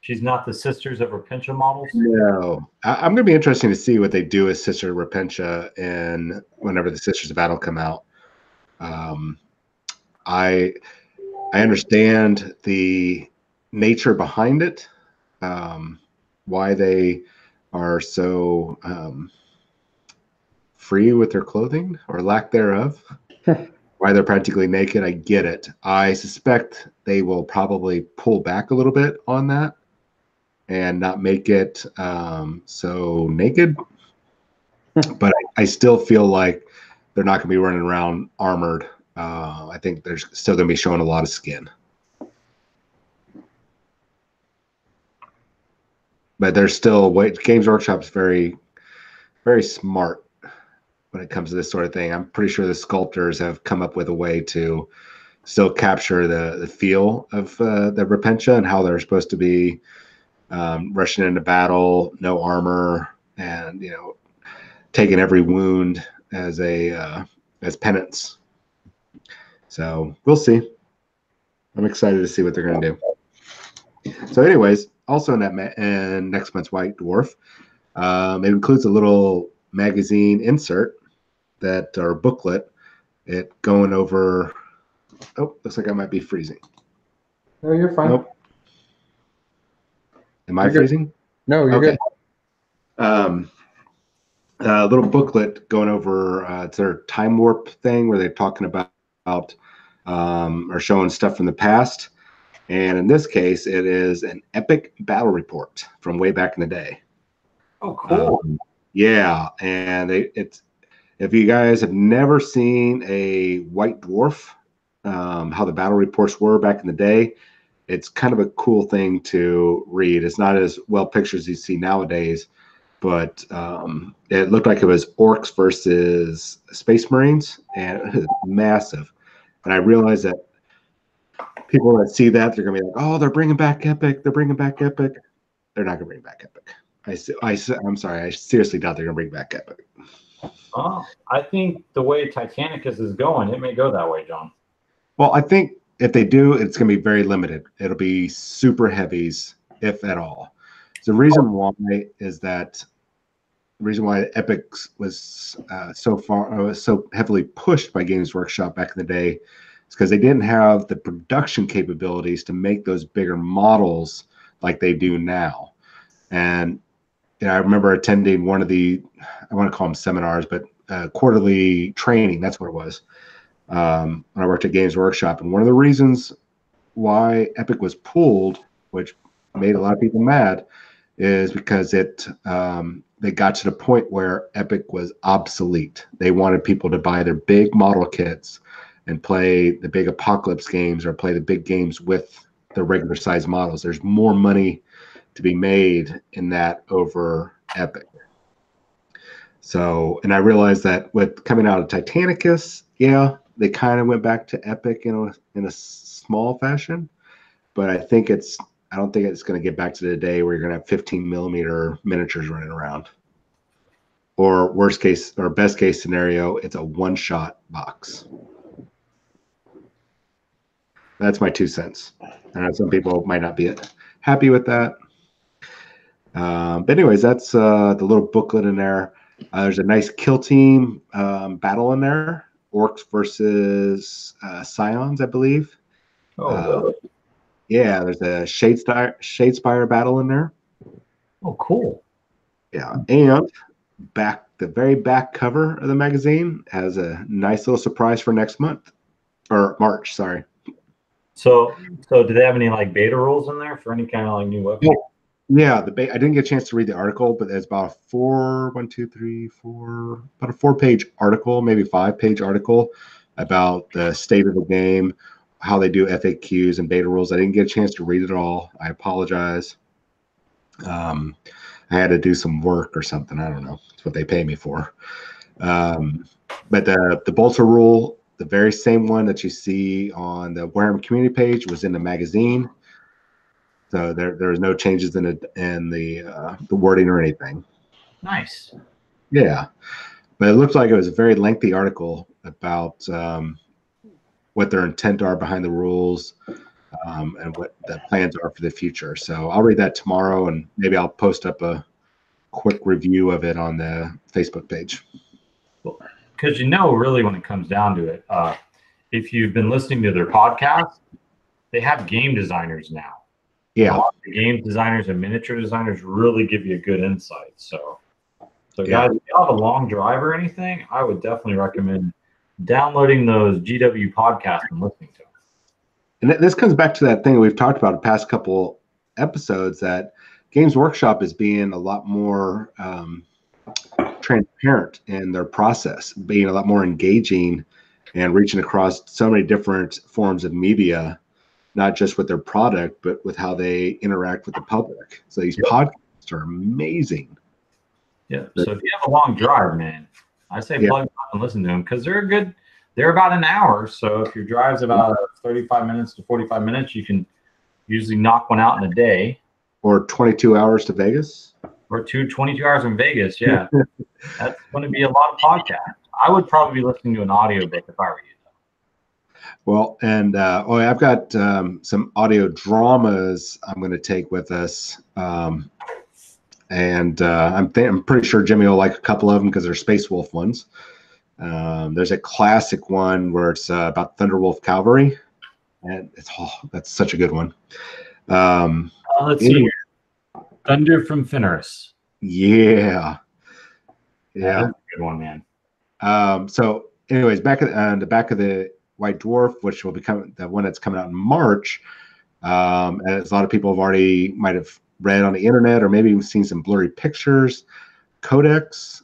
Speaker 2: She's not the Sisters of Repentia models?
Speaker 3: No. I'm going to be interesting to see what they do with Sister Repentia and whenever the Sisters of Battle come out. I understand the nature behind it, why they are so free with their clothing or lack thereof, why they're practically naked. I get it. I suspect they will probably pull back a little bit on that and not make it so naked. But I still feel like they're not going to be running around armored. I think they're still going to be showing a lot of skin. But there's still Games Workshop's very, very smart when it comes to this sort of thing. I'm pretty sure the sculptors have come up with a way to still capture the feel of the Repentia and how they're supposed to be rushing into battle, no armor, and taking every wound as penance. So we'll see. I'm excited to see what they're going to do. So, anyways, also in next month's White Dwarf, it includes a little magazine insert or booklet. It going over. Oh, looks like I might be freezing.
Speaker 1: No, you're fine.
Speaker 3: Nope. Am I freezing?
Speaker 1: No, you're
Speaker 3: okay.
Speaker 1: Good.
Speaker 3: A little booklet going over it's their time warp thing where they're talking about or showing stuff from the past. And in this case, it is an epic battle report from way back in the day.
Speaker 2: Oh, cool.
Speaker 3: Yeah. And it's, if you guys have never seen a White Dwarf, how the battle reports were back in the day, it's kind of a cool thing to read. It's not as well pictured as you see nowadays, but it looked like it was orcs versus space marines, and it was massive. And I realized that people that see that, they're going to be like, oh, they're bringing back Epic. They're bringing back Epic. They're not going to bring back Epic. I'm sorry. I seriously doubt they're going to bring back Epic.
Speaker 2: Oh, I think the way Titanicus is going, it may go that way, John.
Speaker 3: Well, I think if they do, it's going to be very limited. It'll be super heavies, if at all. The reason why is that the reason why Epic was so heavily pushed by Games Workshop back in the day is because they didn't have the production capabilities to make those bigger models like they do now. And I remember attending one of the, I want to call them seminars, but quarterly training, that's what it was, when I worked at Games Workshop. And one of the reasons why Epic was pulled, which made a lot of people mad, is because they got to the point where Epic was obsolete. They wanted people to buy their big model kits and play the big apocalypse games or play the big games with the regular size models. There's more money to be made in that over Epic. So, and I realized that with coming out of Titanicus, yeah, they kind of went back to Epic in a small fashion, but I don't think it's going to get back to the day where you're going to have 15mm miniatures running around. Or worst case or best case scenario, it's a one-shot box. That's my 2 cents. I know some people might not be happy with that. But anyways, that's the little booklet in there. There's a nice kill team battle in there. Orcs versus Scions, I believe.
Speaker 2: Oh,
Speaker 3: yeah, there's a Shadespire battle in there.
Speaker 2: Oh, cool.
Speaker 3: Yeah, and the very back cover of the magazine has a nice little surprise for next month or March. Sorry.
Speaker 2: So do they have any like beta rules in there for any kind of like new weapon?
Speaker 3: Yeah, I didn't get a chance to read the article, but it's about about a 4-page article, maybe 5-page article about the state of the game, how they do FAQs and beta rules. I didn't get a chance to read it all. I apologize. I had to do some work or something. I don't know. It's what they pay me for. But the Bolter rule, the very same one that you see on the Warhammer community page, was in the magazine. So there was no changes in the wording or anything.
Speaker 2: Nice.
Speaker 3: Yeah, but it looked like it was a very lengthy article about what their intent are behind the rules, and what the plans are for the future. So I'll read that tomorrow, and maybe I'll post up a quick review of it on the Facebook page.
Speaker 2: Because really, when it comes down to it, if you've been listening to their podcast, they have game designers now.
Speaker 3: Yeah.
Speaker 2: A lot of the game designers and miniature designers really give you a good insight. So guys, if you have a long drive or anything, I would definitely recommend downloading those GW podcasts and listening to them.
Speaker 3: And this comes back to that thing that we've talked about the past couple episodes, that Games Workshop is being a lot more transparent in their process, being a lot more engaging and reaching across so many different forms of media, not just with their product, but with how they interact with the public. So these podcasts are amazing.
Speaker 2: Yeah. So if you have a long drive, man, I say plug them up and listen to them, because they're about an hour. So if your drive's about 35 minutes to 45 minutes, you can usually knock one out in a day.
Speaker 3: Or 22 hours to Vegas.
Speaker 2: Or 22 hours in Vegas, yeah. That's going to be a lot of podcasts. I would probably be listening to an audiobook if I were you, though.
Speaker 3: Well, and I've got some audio dramas I'm going to take with us. And I'm pretty sure Jimmy will like a couple of them because they're Space Wolf ones. There's a classic one where it's about Thunderwolf Cavalry, and that's such a good one.
Speaker 2: Let's see here. Thunder from Fenris.
Speaker 3: Yeah.
Speaker 2: That's a good one, man.
Speaker 3: So, anyways, on the back of the White Dwarf, which will become the one that's coming out in March, as a lot of people might have read on the internet, or maybe even seen some blurry pictures. Codex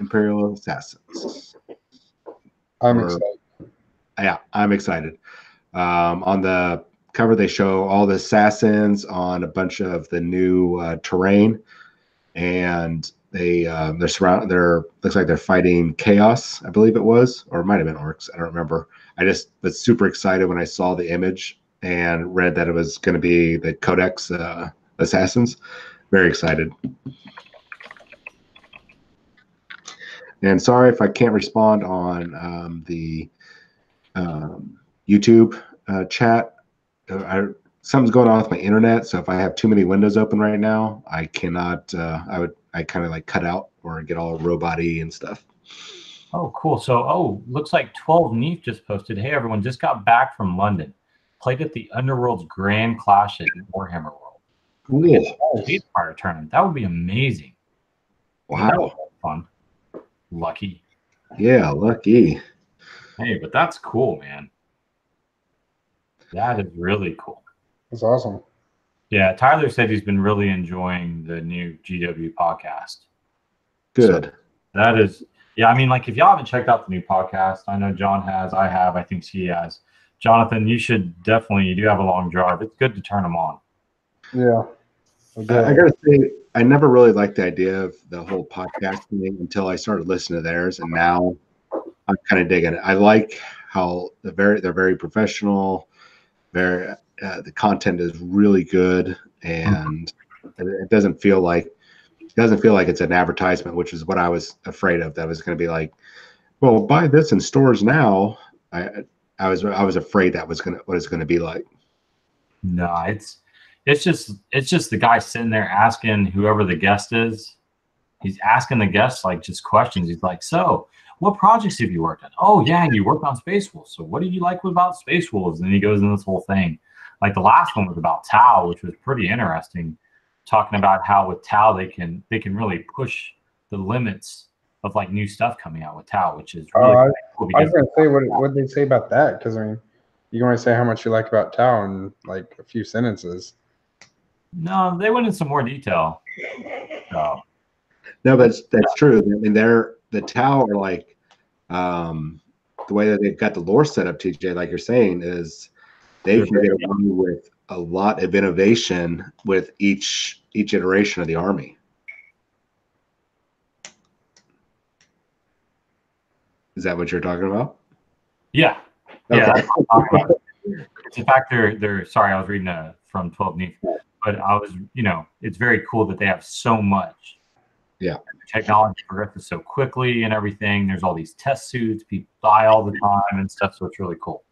Speaker 3: Imperial Assassins.
Speaker 1: I'm excited.
Speaker 3: Yeah, I'm excited. On the cover, they show all the assassins on a bunch of the new terrain, and they're surrounded. Looks like they're fighting chaos, I believe it was, or it might have been orcs. I don't remember. I just was super excited when I saw the image and read that it was going to be the Codex Assassins. Very excited. And sorry if I can't respond on the YouTube chat. Something's going on with my internet, so if I have too many windows open right now, I cannot. I kind of like cut out or get all robot-y and stuff.
Speaker 2: Oh, cool. So, looks like 12 Neef just posted. Hey, everyone, just got back from London. Played at the Underworld's Grand Clash at Warhammer World.
Speaker 3: Cool.
Speaker 2: Fire tournament. That would be amazing.
Speaker 3: Wow.
Speaker 2: That would be fun. Lucky.
Speaker 3: Yeah, lucky.
Speaker 2: Hey, but that's cool, man. That is really cool.
Speaker 1: That's awesome.
Speaker 2: Yeah, Tyler said he's been really enjoying the new GW podcast.
Speaker 3: Good.
Speaker 2: So that is, yeah, I mean, like, if y'all haven't checked out the new podcast, I know John has, I have, I think he has. Jonathan, you should definitely, you do have a long drive. It's good to turn them on.
Speaker 1: Yeah.
Speaker 3: I got to say, I never really liked the idea of the whole podcast thing until I started listening to theirs, and now I'm kind of digging it. I like how they're very professional. The content is really good, and it doesn't feel like it's an advertisement, which is what I was afraid of. That was going to be like, well, buy this in stores now. I was afraid that was what it's going to be like.
Speaker 2: No, it's just the guy sitting there asking whoever the guest is. He's asking the guests like just questions. He's like, so what projects have you worked on? Oh yeah, you worked on Space Wolves. So what did you like about Space Wolves? And he goes in this whole thing. Like the last one was about Tau, which was pretty interesting, talking about how with Tau they can really push the limits of like new stuff coming out with Tau, which is really cool.
Speaker 1: I was going to say, what did they say about that? Because I mean, you can only say how much you like about Tau in like a few sentences.
Speaker 2: No, they went into some more detail. So.
Speaker 3: No, but that's true. I mean, the Tau are like the way that they've got the lore set up, TJ, like you're saying, is they can get away with a lot of innovation with each iteration of the army. Is that what you're talking about?
Speaker 2: Yeah.
Speaker 3: Okay.
Speaker 2: Yeah. That's what I'm talking about. In fact, they're sorry, I was reading from 12 Neef, but I was, it's very cool that they have so much.
Speaker 3: Yeah.
Speaker 2: The technology progresses so quickly and everything. There's all these test suits people buy all the time and stuff, so it's really cool.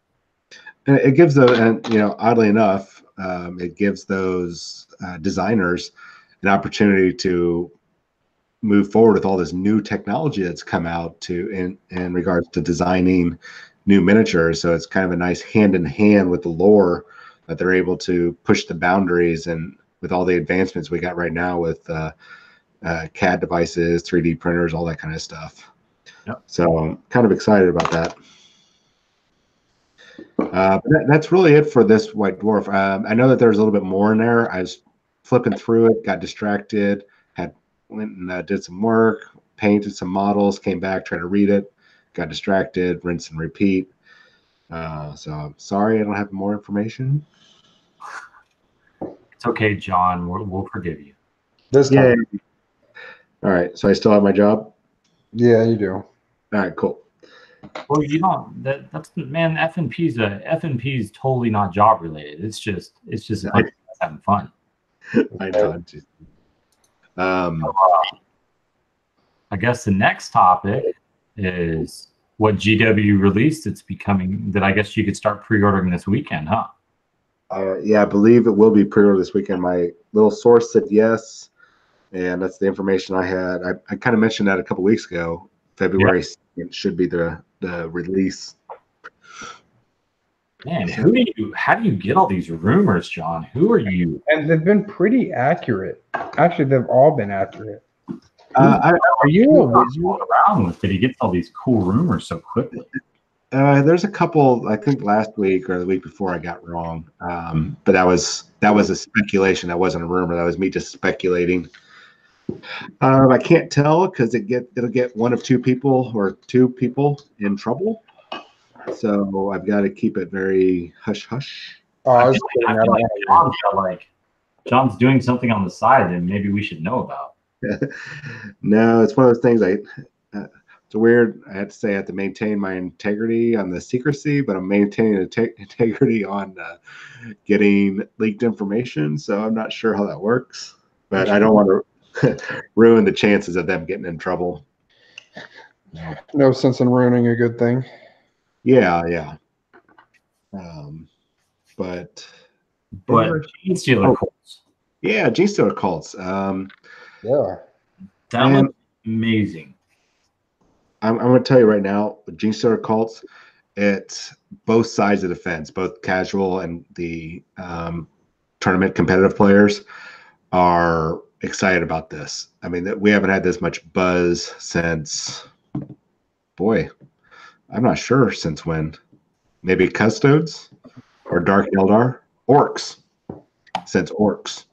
Speaker 3: And it gives the, and oddly enough, it gives those designers an opportunity to move forward with all this new technology that's come out in regards to designing new miniatures. So it's kind of a nice hand in hand with the lore that they're able to push the boundaries, and with all the advancements we got right now with CAD devices, 3D printers, all that kind of stuff.
Speaker 2: Yep.
Speaker 3: So I'm kind of excited about that. That's really it for this White Dwarf. I know that there's a little bit more in there. I was flipping through it, got distracted, went and did some work, painted some models, came back, tried to read it, got distracted, rinse and repeat. So I'm sorry I don't have more information.
Speaker 2: It's okay, John. We'll forgive you.
Speaker 1: This time.
Speaker 3: Yeah. All right. So I still have my job?
Speaker 1: Yeah, you do.
Speaker 3: All right, cool.
Speaker 2: Well, you don't. That's man. FNP is totally not job related. It's just a bunch of us having fun.
Speaker 3: I know.
Speaker 2: I guess the next topic is what GW released. It's becoming that I guess you could start pre-ordering this weekend, huh?
Speaker 3: Yeah, I believe it will be pre-ordered this weekend. My little source said yes, and that's the information I had. I kind of mentioned that a couple weeks ago. February 2nd should be the release.
Speaker 2: Man, how do you get all these rumors, John? Who are you?
Speaker 1: And they've been pretty accurate. Actually, they've all been accurate.
Speaker 2: Are you around with that he gets all these cool rumors so quickly?
Speaker 3: There's a couple, I think last week or the week before I got wrong. But that was a speculation. That wasn't a rumor. That was me just speculating. I can't tell because it'll get one of two people or two people in trouble. So I've got to keep it very hush hush.
Speaker 2: I feel like John's doing something on the side that maybe we should know about.
Speaker 3: No, it's one of those things. It's weird. I have to maintain my integrity on the secrecy, but I'm maintaining integrity on getting leaked information. So I'm not sure how that works, but I don't want to ruin the chances of them getting in trouble.
Speaker 1: No sense in ruining a good thing.
Speaker 3: Yeah. But
Speaker 2: Genestealer Cults.
Speaker 3: Yeah, Genestealer Cults.
Speaker 1: Yeah.
Speaker 2: That looks amazing.
Speaker 3: I'm going to tell you right now, with Genestealer Cults, it's both sides of the fence, both casual and the tournament competitive players are excited about this. I mean, we haven't had this much buzz since, boy, I'm not sure since when. Maybe Custodes or Dark Eldar? Orcs. Since Orcs.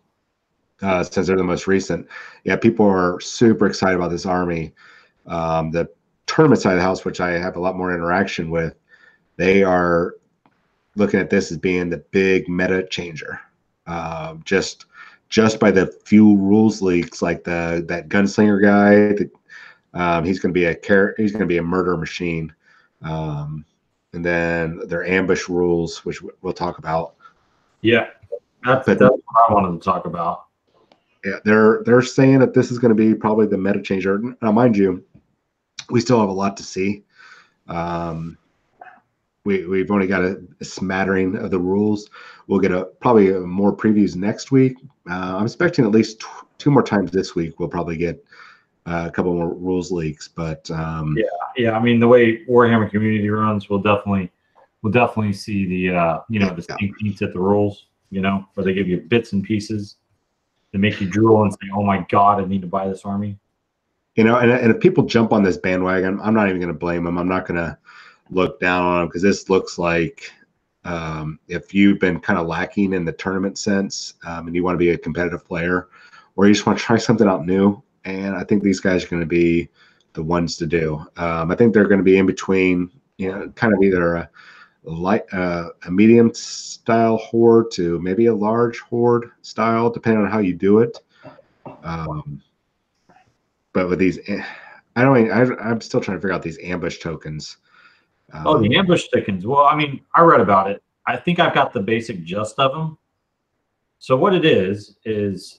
Speaker 3: Since they're the most recent. Yeah, people are super excited about this army. The tournament side of the house, which I have a lot more interaction with, they are looking at this as being the big meta changer. Just by the few rules leaks, like that gunslinger guy, he's going to be a murder machine. And then their ambush rules, which we'll talk about.
Speaker 2: Yeah, that's what I wanted to talk about.
Speaker 3: Yeah, they're saying that this is going to be probably the meta changer. Now, mind you, we still have a lot to see. We've only got a smattering of the rules. We'll get probably more previews next week. I'm expecting at least two more times this week. We'll probably get a couple more rules leaks. But
Speaker 2: yeah. I mean, the way Warhammer community runs, we'll definitely see the the sneak peeks at the rules. Where they give you bits and pieces that make you drool and say, "Oh my God, I need to buy this army."
Speaker 3: And if people jump on this bandwagon, I'm not even going to blame them. I'm not going to look down on them because this looks like if you've been kind of lacking in the tournament sense and you want to be a competitive player, or you just want to try something out new, and I think these guys are going to be the ones to do. I think they're going to be in between, kind of either a medium style horde to maybe a large horde style, depending on how you do it. But with these, I'm still trying to figure out these ambush tokens.
Speaker 2: The ambush tokens. Well, I mean, I read about it. I think I've got the basic gist of them. So what it is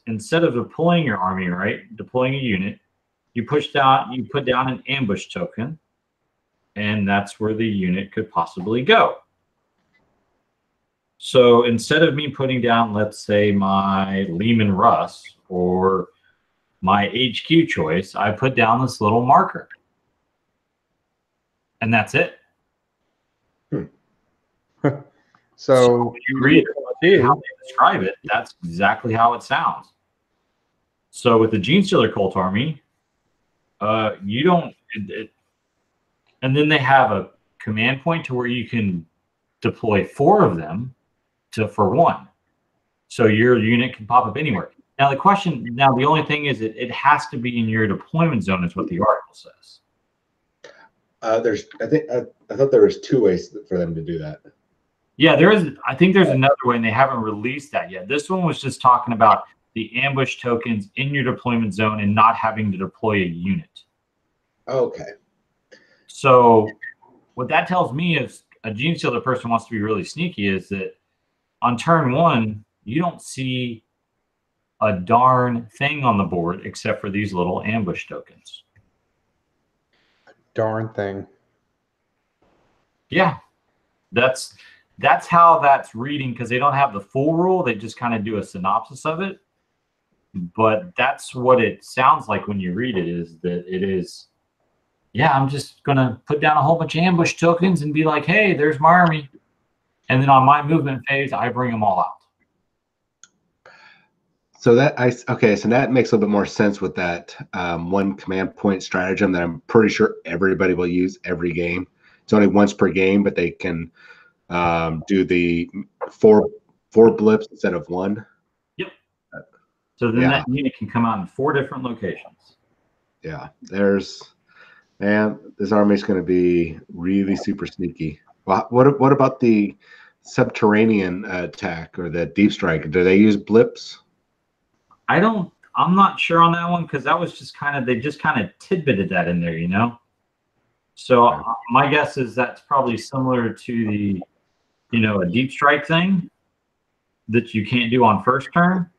Speaker 2: instead of deploying your army, deploying a unit, you put down an ambush token, and that's where the unit could possibly go. So instead of me putting down, let's say, my Lehman Russ or my HQ choice, I put down this little marker. And that's it.
Speaker 1: So
Speaker 2: you read how they describe it, that's exactly how it sounds. So with the Genestealer Cult Army, you don't, and then they have a command point to where you can deploy 4 of them for 1. So your unit can pop up anywhere. Now the only thing is it has to be in your deployment zone is what the article says.
Speaker 3: I thought there was 2 ways for them to do that.
Speaker 2: Yeah, I think there's another way, and they haven't released that yet. This one was just talking about the ambush tokens in your deployment zone and not having to deploy a unit.
Speaker 3: Okay.
Speaker 2: So what that tells me is a Genestealer person wants to be really sneaky is that on turn 1, you don't see a darn thing on the board except for these little ambush tokens.
Speaker 1: Darn thing.
Speaker 2: Yeah, that's how that's reading, because they don't have the full rule. They just kind of do a synopsis of it. But that's what it sounds like when you read it, is that it is, yeah, I'm just going to put down a whole bunch of ambush tokens and be like, hey, there's my army. And then on my movement phase, I bring them all out.
Speaker 3: So that so that makes a little bit more sense with that 1 command point stratagem that I'm pretty sure everybody will use every game. It's only once per game, but they can do the 4 blips instead of 1.
Speaker 2: Yep. So then that unit can come out in 4 different locations.
Speaker 3: Yeah, man, this army's going to be really super sneaky. Well, what about the subterranean attack or the deep strike? Do they use blips?
Speaker 2: I'm not sure on that one, because that was just they just kind of tidbitted that in there, you know? So my guess is that's probably similar to the, a deep strike thing that you can't do on first turn.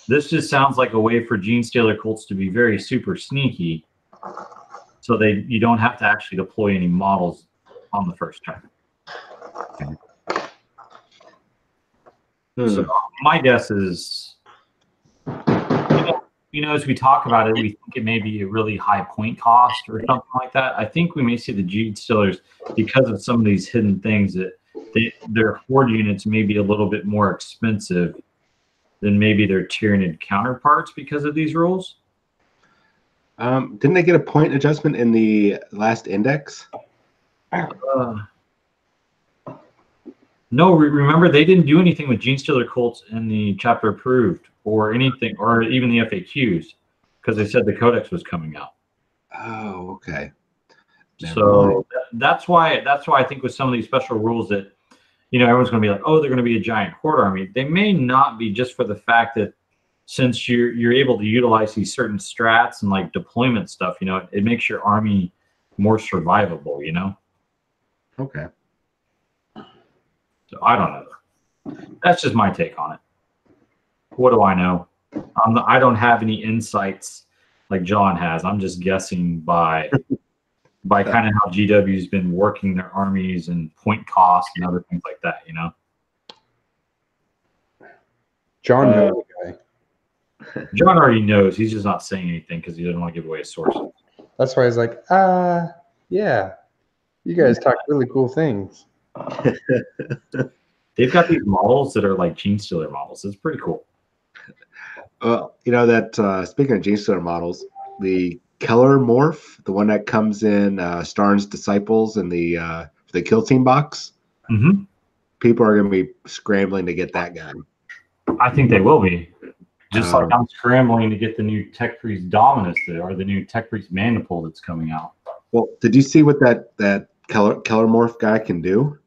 Speaker 2: This just sounds like a way for Genestealer cults to be very super sneaky, so you don't have to actually deploy any models on the first turn. So my guess is, as we talk about it, we think it may be a really high point cost or something like that. I think we may see the Genestealers, because of some of these hidden things, that their horde units may be a little bit more expensive than maybe their Tyranid counterparts because of these rules.
Speaker 3: Didn't they get a point adjustment in the last index?
Speaker 2: No, remember, they didn't do anything with Genestealer cults in the chapter approved or anything, or even the FAQs, because they said the codex was coming out.
Speaker 3: Oh, okay.
Speaker 2: So that's why I think with some of these special rules that, everyone's going to be like, oh, they're going to be a giant horde army. They may not be, just for the fact that since you're able to utilize these certain strats and like deployment stuff, it makes your army more survivable,
Speaker 3: Okay.
Speaker 2: So I don't know. That's just my take on it. What do I know? I don't have any insights like John has. I'm just guessing by kind of how GW's been working their armies and point cost and other things like that,
Speaker 1: John knows the guy.
Speaker 2: John already knows. He's just not saying anything because he doesn't want to give away his sources.
Speaker 1: That's why he's like, yeah, you guys talk really cool things.
Speaker 2: They've got these models that are like Genestealer models. It's pretty cool.
Speaker 3: Well, that speaking of Genestealer models, the Keller morph, the one that comes in Starn's Disciples and the Kill Team box, people are going to be scrambling to get that guy.
Speaker 2: I think they will be. Just like I'm scrambling to get the new Tech Priest Dominus or the new Tech Priest Maniple that's coming out.
Speaker 3: Well, did you see what that Keller morph guy can do?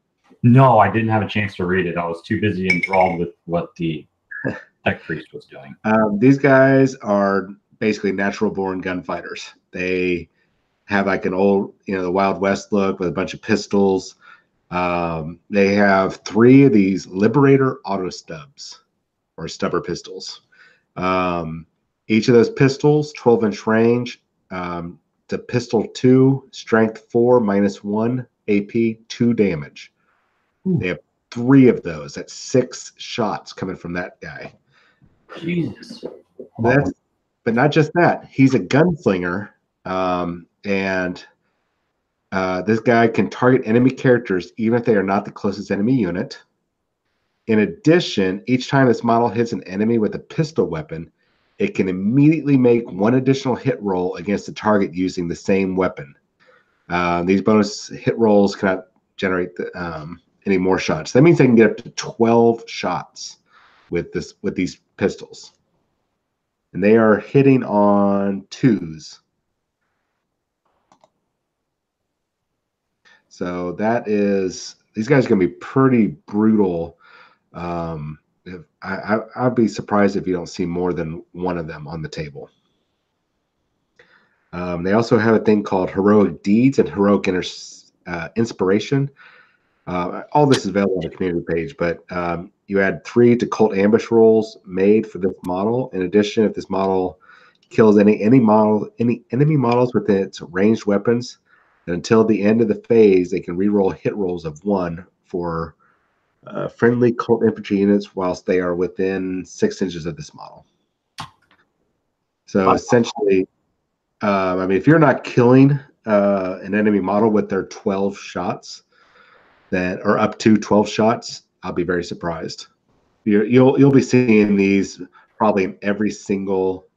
Speaker 2: No, I didn't have a chance to read it. I was too busy enthralled with what the Tech Priest was doing.
Speaker 3: These guys are basically natural born gunfighters. They have like an old, the Wild West look with a bunch of pistols. They have 3 of these Liberator auto stubs or stubber pistols. Each of those pistols, 12-inch range, to pistol 2, strength 4, -1, AP 2 damage. They have 3 of those. That's 6 shots coming from that guy.
Speaker 2: Jesus.
Speaker 3: But not just that. He's a gunslinger, and this guy can target enemy characters even if they are not the closest enemy unit. In addition, each time this model hits an enemy with a pistol weapon, it can immediately make 1 additional hit roll against the target using the same weapon. These bonus hit rolls cannot generate any more shots. That means they can get up to 12 shots with these pistols. And they are hitting on 2s. So that is, these guys are going to be pretty brutal. I'd be surprised if you don't see more than 1 of them on the table. They also have a thing called Heroic Deeds and Heroic Inspiration. All this is available on the community page, but you add 3 to cult ambush rolls made for this model. In addition, if this model kills any enemy models with its ranged weapons, then until the end of the phase, they can reroll hit rolls of 1 for friendly cult infantry units whilst they are within 6 inches of this model. So essentially, I mean, if you're not killing an enemy model with their 12 shots, or up to 12 shots, I'll be very surprised. You'll be seeing these probably in every single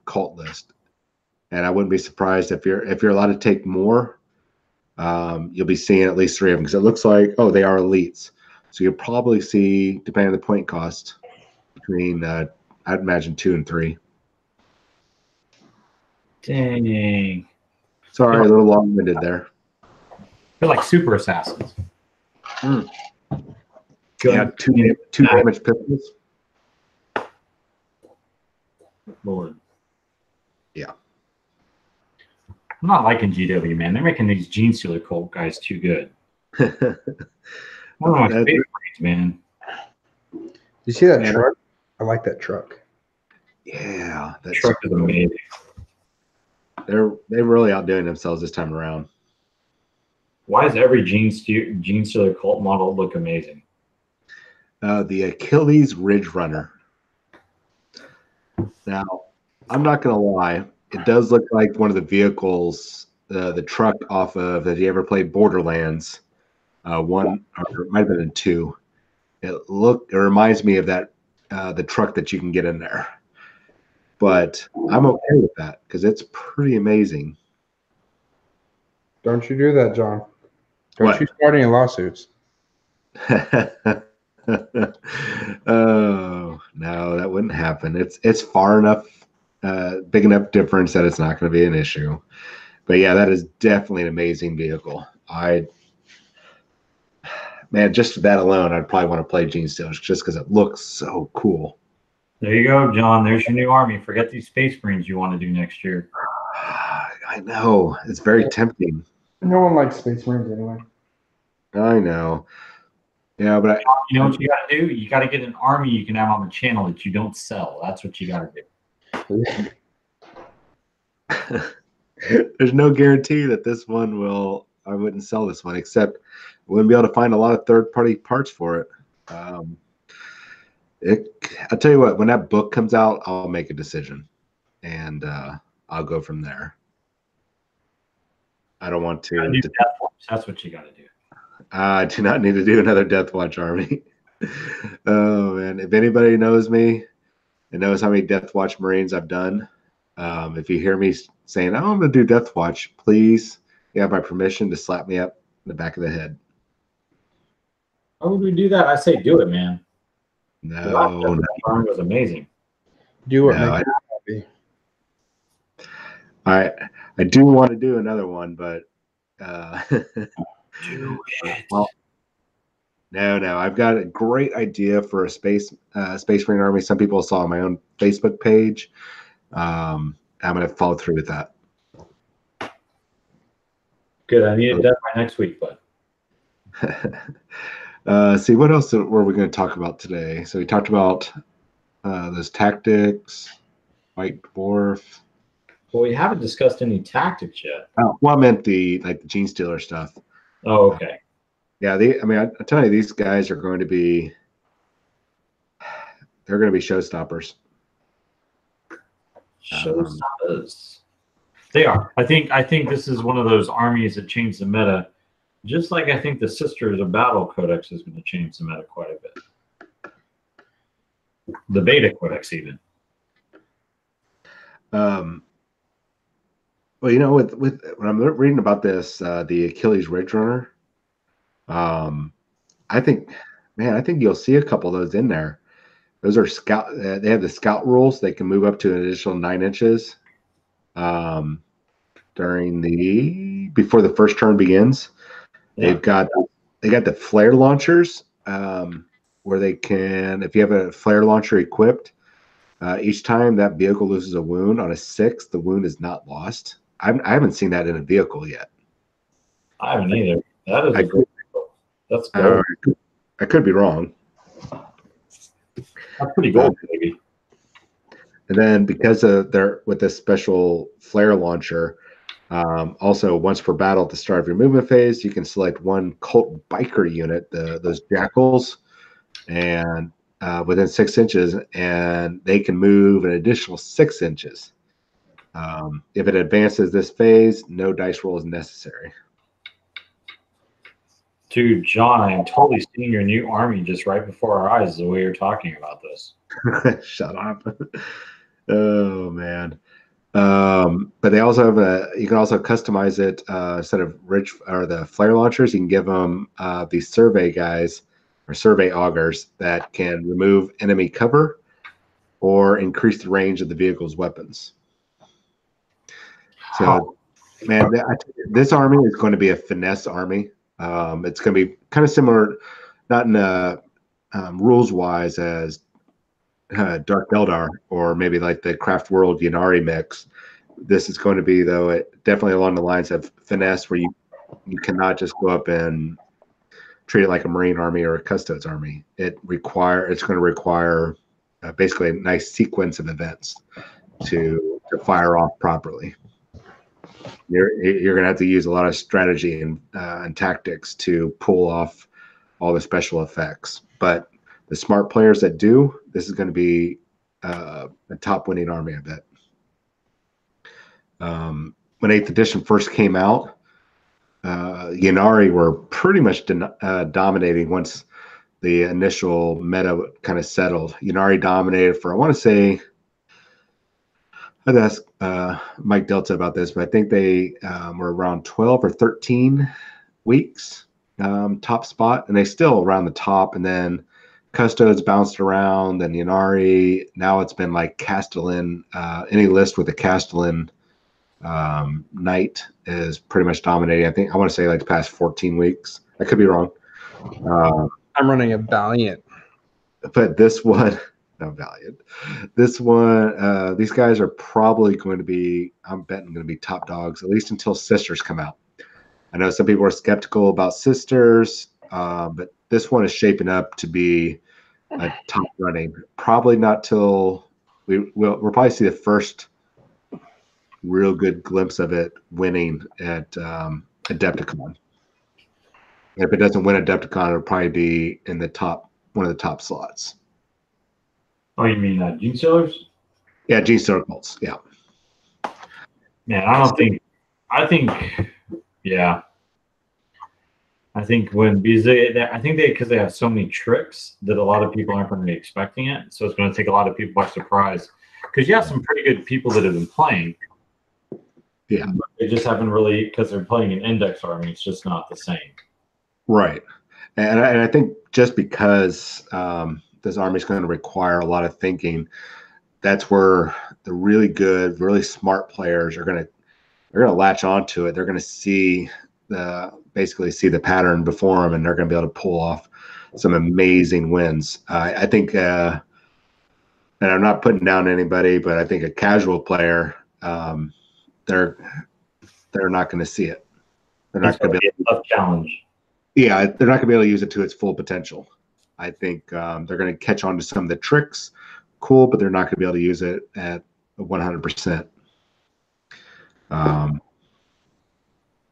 Speaker 3: cult list, and I wouldn't be surprised if you're allowed to take more. You'll be seeing at least 3 of them because it looks like they are elites. So you'll probably see, depending on the point cost, between I'd imagine 2 and 3.
Speaker 2: Dang.
Speaker 3: Sorry, a little long-winded there.
Speaker 2: They're like super assassins.
Speaker 3: Yeah, 2 damage pistols.
Speaker 2: Lord.
Speaker 3: Yeah.
Speaker 2: I'm not liking GW, man. They're making these Genestealer Cult guys too good. One of my favorites, man.
Speaker 1: You see that truck? I like that truck.
Speaker 3: Yeah,
Speaker 2: that truck is amazing.
Speaker 3: They're really outdoing themselves this time around.
Speaker 2: Why does every Genestealer Cult model look amazing?
Speaker 3: The Achilles Ridge Runner. Now, I'm not going to lie. It does look like one of the vehicles, the truck off of, have you ever played Borderlands? 1, or it might have been in 2. It reminds me of that, the truck that you can get in there. But I'm okay with that because it's pretty amazing.
Speaker 1: Don't you do that, John. Don't
Speaker 3: What?
Speaker 1: you start any lawsuits.
Speaker 3: Oh, no, that wouldn't happen. It's far enough, big enough difference that it's not going to be an issue. But yeah, that is definitely an amazing vehicle. Man, just for that alone, I'd probably want to play Genestealers just because it looks so cool.
Speaker 2: There you go, John. There's your new army. Forget these Space Marines you want to do next year.
Speaker 3: I know. It's very tempting.
Speaker 1: No one likes Space Marines anyway.
Speaker 3: I know. Yeah, but
Speaker 2: you know what you got to do? You got to get an army you can have on the channel that you don't sell. That's what you got to
Speaker 3: do. There's no guarantee that this one I wouldn't sell this one, except I wouldn't be able to find a lot of third-party parts for it. I'll tell you what, when that book comes out, I'll make a decision, and I'll go from there. I don't want to.
Speaker 2: That's what you got to do.
Speaker 3: I do not need to do another Death Watch army. Oh, man. If anybody knows me and knows how many Death Watch Marines I've done, if you hear me saying, I'm going to do Death Watch, please, you have my permission to slap me up in the back of the head.
Speaker 2: Why would we do that? I say do it, man.
Speaker 3: No.
Speaker 2: That army was amazing.
Speaker 1: Do what makes you
Speaker 3: happy. I do want to do another one, but
Speaker 2: do it.
Speaker 3: Well, no. I've got a great idea for a Space Marine army. Some people saw on my own Facebook page. I'm going to follow through with that.
Speaker 2: Good. I need it done by next week, bud.
Speaker 3: See, what else were we going to talk about today? So we talked about those tactics, White Dwarf.
Speaker 2: Well, we haven't discussed any tactics yet.
Speaker 3: Well, I meant the Genestealer stuff.
Speaker 2: Oh, okay.
Speaker 3: Yeah, I mean, I tell you, these guys are going to be, they're going to be showstoppers.
Speaker 2: Showstoppers. They are. I think this is one of those armies that changed the meta. Just like I think the Sisters of Battle Codex is going to change the meta quite a bit. The Beta Codex, even.
Speaker 3: Well, you know, with when I'm reading about this, the Achilles Ridge Runner, I think, man, I think you'll see a couple of those in there. Those are scout. They have the scout rules. They can move up to an additional 9 inches during before the first turn begins. Yeah. They got the flare launchers where they can, if you have a flare launcher equipped, each time that vehicle loses a wound on a 6, the wound is not lost. I haven't seen that in a vehicle yet.
Speaker 2: I haven't either. That is that's gold.
Speaker 3: I could be wrong.
Speaker 2: That's pretty gold, maybe.
Speaker 3: And then because of with this special flare launcher, also once per battle at the start of your movement phase, you can select one cult biker unit, those jackals, and within 6 inches, and they can move an additional 6 inches. If it advances this phase, no dice roll is necessary.
Speaker 2: Dude, John, I am totally seeing your new army just right before our eyes the way you're talking about this.
Speaker 3: Shut up. Oh, man. But they also have you can also customize it instead of the flare launchers, you can give them these survey guys or survey augers that can remove enemy cover or increase the range of the vehicle's weapons. So, man, this army is going to be a finesse army. It's going to be kind of similar, not in rules wise as Dark Eldar or maybe like the Craft World Ynnari mix. This is going to be, though, definitely along the lines of finesse, where you cannot just go up and treat it like a Marine army or a Custodes army. It's going to require basically a nice sequence of events to fire off properly. You're going to have to use a lot of strategy and tactics to pull off all the special effects. But the smart players that do, this is going to be a top winning army, I bet. When 8th edition first came out, Ynnari were pretty much dominating once the initial meta kind of settled. Ynnari dominated for, I want to say, I'd ask Mike Delta about this, but I think they were around 12 or 13 weeks top spot, and they still around the top. And then Custodes bounced around, then Ynnari. Now it's been like Castellan. Any list with a Castellan Knight is pretty much dominating. I want to say like the past 14 weeks. I could be wrong.
Speaker 1: I'm running a Valiant.
Speaker 3: But this one, no Valiant. This one, these guys are probably going to be, I'm betting, going to be top dogs, at least until Sisters come out. I know some people are skeptical about Sisters, but this one is shaping up to be a top running. Probably not till we'll probably see the first real good glimpse of it winning at Adepticon. If it doesn't win Adepticon, it'll probably be in the one of the top slots.
Speaker 2: Oh, you mean Genestealers?
Speaker 3: Yeah, Genestealer Cults. Yeah.
Speaker 2: Man, yeah. I think because they have so many tricks that a lot of people aren't going to be expecting it. So it's going to take a lot of people by surprise. Because you have some pretty good people that have been playing.
Speaker 3: Yeah.
Speaker 2: But they just haven't really, because they're playing an index army, it's just not the same.
Speaker 3: Right. And I think just because this army is going to require a lot of thinking, that's where the really good, really smart players are going to latch onto it. They're going to basically see the pattern before them, and they're going to be able to pull off some amazing wins. I think, and I'm not putting down anybody, but I think a casual player, they're not going to see it. They're not going to be
Speaker 2: a tough challenge.
Speaker 3: Yeah, they're not going to be able to use it to its full potential. I think they're going to catch on to some of the tricks, cool, but they're not going to be able to use it at 100%.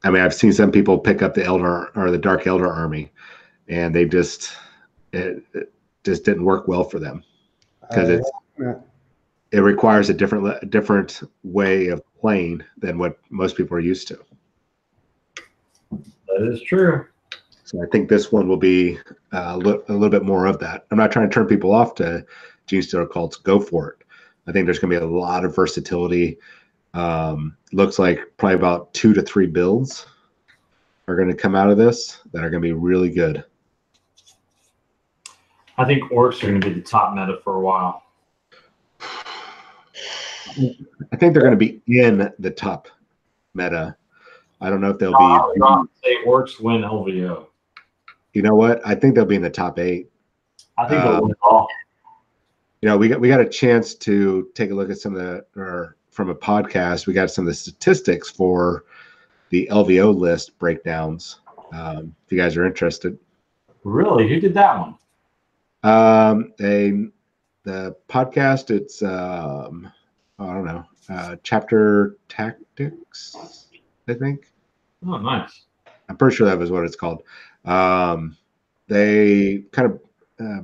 Speaker 3: I mean, I've seen some people pick up the Elder or the Dark Elder army, and they just it just didn't work well for them because it requires a different way of playing than what most people are used to.
Speaker 2: That is true.
Speaker 3: So I think this one will be a little bit more of that. I'm not trying to turn people off to Genestealer cults. Go for it. I think there's going to be a lot of versatility. Looks like probably about 2 to 3 builds are going to come out of this that are going to be really good.
Speaker 2: I think orcs are going to be the top meta for a while.
Speaker 3: I think they're going to be in the top meta. I don't know if they'll be.
Speaker 2: I'll say orcs win LVO.
Speaker 3: You know what? I think they'll be in the top 8.
Speaker 2: I think they'll win all.
Speaker 3: You know, we got a chance to take a look at some of the, or from a podcast, we got some of the statistics for the LVO list breakdowns. If you guys are interested.
Speaker 2: Really? Who did that one?
Speaker 3: The podcast, it's I don't know, Chapter Tactics, I think.
Speaker 2: Oh, nice.
Speaker 3: I'm pretty sure that was what it's called. They kind of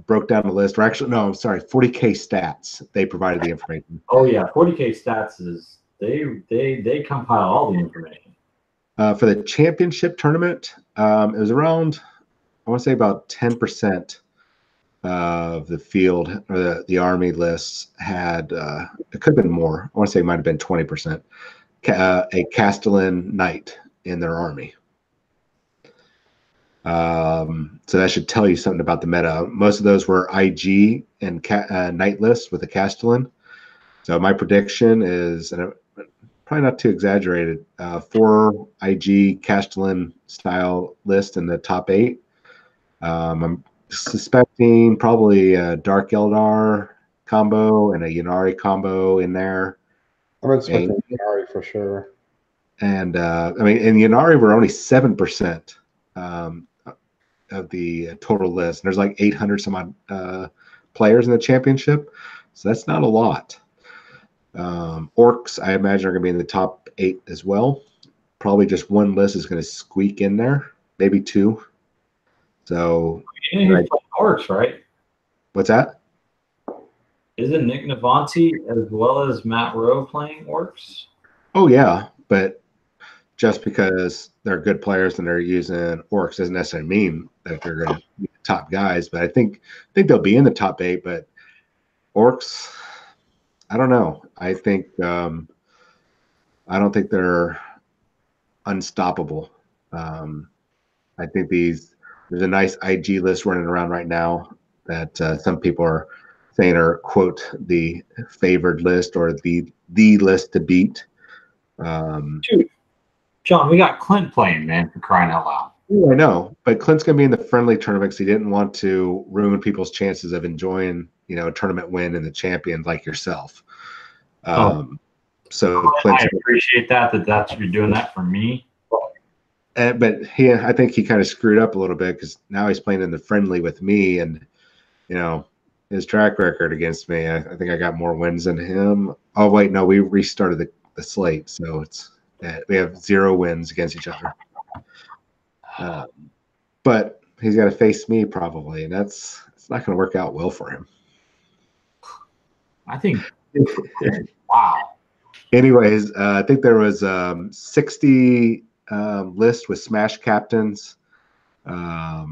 Speaker 3: broke down the list, or actually, no, I'm sorry, 40K Stats. They provided the information.
Speaker 2: Oh yeah, 40K Stats is they compile all the information.
Speaker 3: For the championship tournament, it was around, I want to say about 10% of the field or the army lists had, it could have been more. I want to say it might have been 20%, a Castellan knight in their army. So that should tell you something about the meta. Most of those were IG and knight lists with a Castellan. So my prediction is, and probably not too exaggerated, 4 IG Castellan style list in the top 8. I'm suspecting probably a Dark Eldar combo and a Ynnari combo in there.
Speaker 1: I'm expecting Ynnari for sure.
Speaker 3: And I mean, in Ynnari, we're only 7% of the total list. There's like 800 some odd players in the championship, so that's not a lot. Orcs, I imagine, are going to be in the top 8 as well. Probably just one list is going to squeak in there, maybe 2. So
Speaker 2: orcs, right?
Speaker 3: What's that?
Speaker 2: Isn't Nick Navanti as well as Matt Rowe playing orcs? Oh
Speaker 3: yeah, but just because they're good players and they're using orcs doesn't necessarily mean that they're going to be the top guys. But I think they'll be in the top 8. But orcs, I don't know. I think I don't think they're unstoppable. I think there's a nice IG list running around right now that some people are saying are, quote, the favored list or the list to beat.
Speaker 2: Dude, John, we got Clint playing, man, for crying out loud.
Speaker 3: Yeah, I know, but Clint's going to be in the friendly tournament because he didn't want to ruin people's chances of enjoying, a tournament win in the champion like yourself. So Clint,
Speaker 2: I appreciate that you're doing that for me.
Speaker 3: But I think he kind of screwed up a little bit because now he's playing in the friendly with me, and his track record against me. I think I got more wins than him. Oh wait, no, we restarted the slate, so we have 0 wins against each other. But he's got to face me probably, and it's not going to work out well for him.
Speaker 2: I think. Wow.
Speaker 3: Anyways, I think there was 60 list with Smash captains. I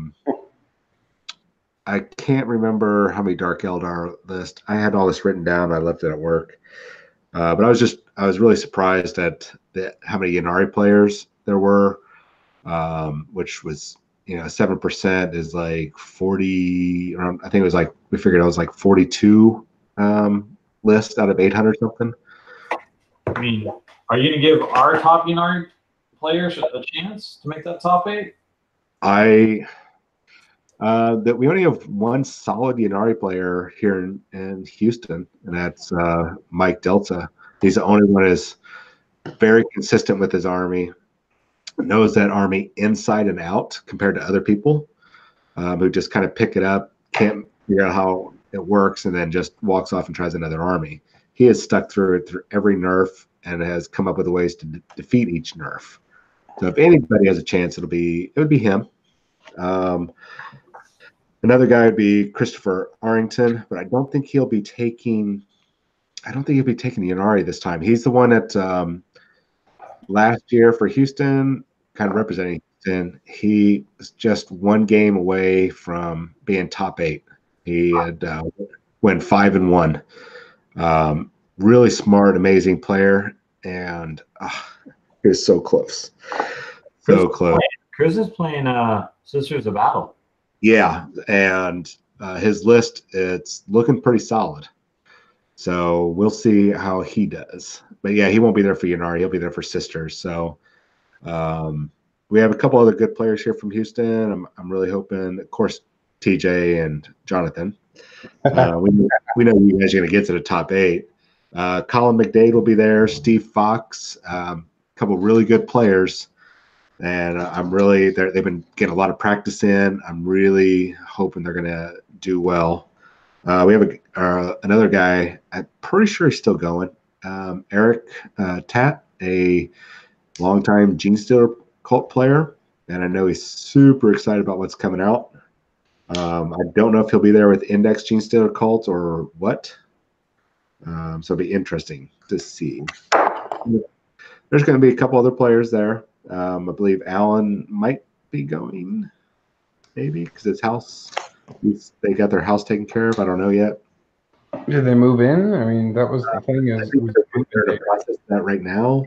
Speaker 3: can't remember how many Dark Eldar list. I had all this written down. I left it at work. But I was really surprised at how many Ynnari players there were, which was, 7% is like 40. Around, I think it was like, we figured it was like 42 list out of 800 something.
Speaker 2: I mean, are you going to give our top Ynnari players a chance to make that top 8?
Speaker 3: That we only have one solid Ynnari player here in Houston, and that's Mike Delta. He's the only one who's very consistent with his army, knows that army inside and out compared to other people who just kind of pick it up, can't figure out how it works, and then just walks off and tries another army. He has stuck through it through every nerf and has come up with ways to defeat each nerf. So if anybody has a chance, it would be him. Another guy would be Christopher Arrington, but I don't think he'll be taking. I don't think he'll be taking the Yanari this time. He's the one that last year for Houston, kind of representing Houston. He was just one game away from being top 8. He had went 5-1. Really smart, amazing player, and he was so close, so close.
Speaker 2: Chris is playing Sisters of Battle.
Speaker 3: Yeah, and his list, it's looking pretty solid. So we'll see how he does. But yeah, he won't be there for Yanari. He'll be there for Sisters. So we have a couple other good players here from Houston. I'm really hoping, of course, TJ and Jonathan. We know you guys are going to get to the top 8. Colin McDade will be there. Steve Fox, a couple really good players. And I'm really, they've been getting a lot of practice in. I'm really hoping they're going to do well. We have another guy, I'm pretty sure he's still going, Eric Tat, a longtime Genestealer Cult player, and I know he's super excited about what's coming out. I don't know if he'll be there with Index Genestealer Cult or what, so it'll be interesting to see. There's going to be a couple other players there. I believe Alan might be going, maybe, because his house, they got their house taken care of. I don't know yet.
Speaker 1: Did they move in? I mean, that was the thing. Is
Speaker 3: they're in the process of that right now.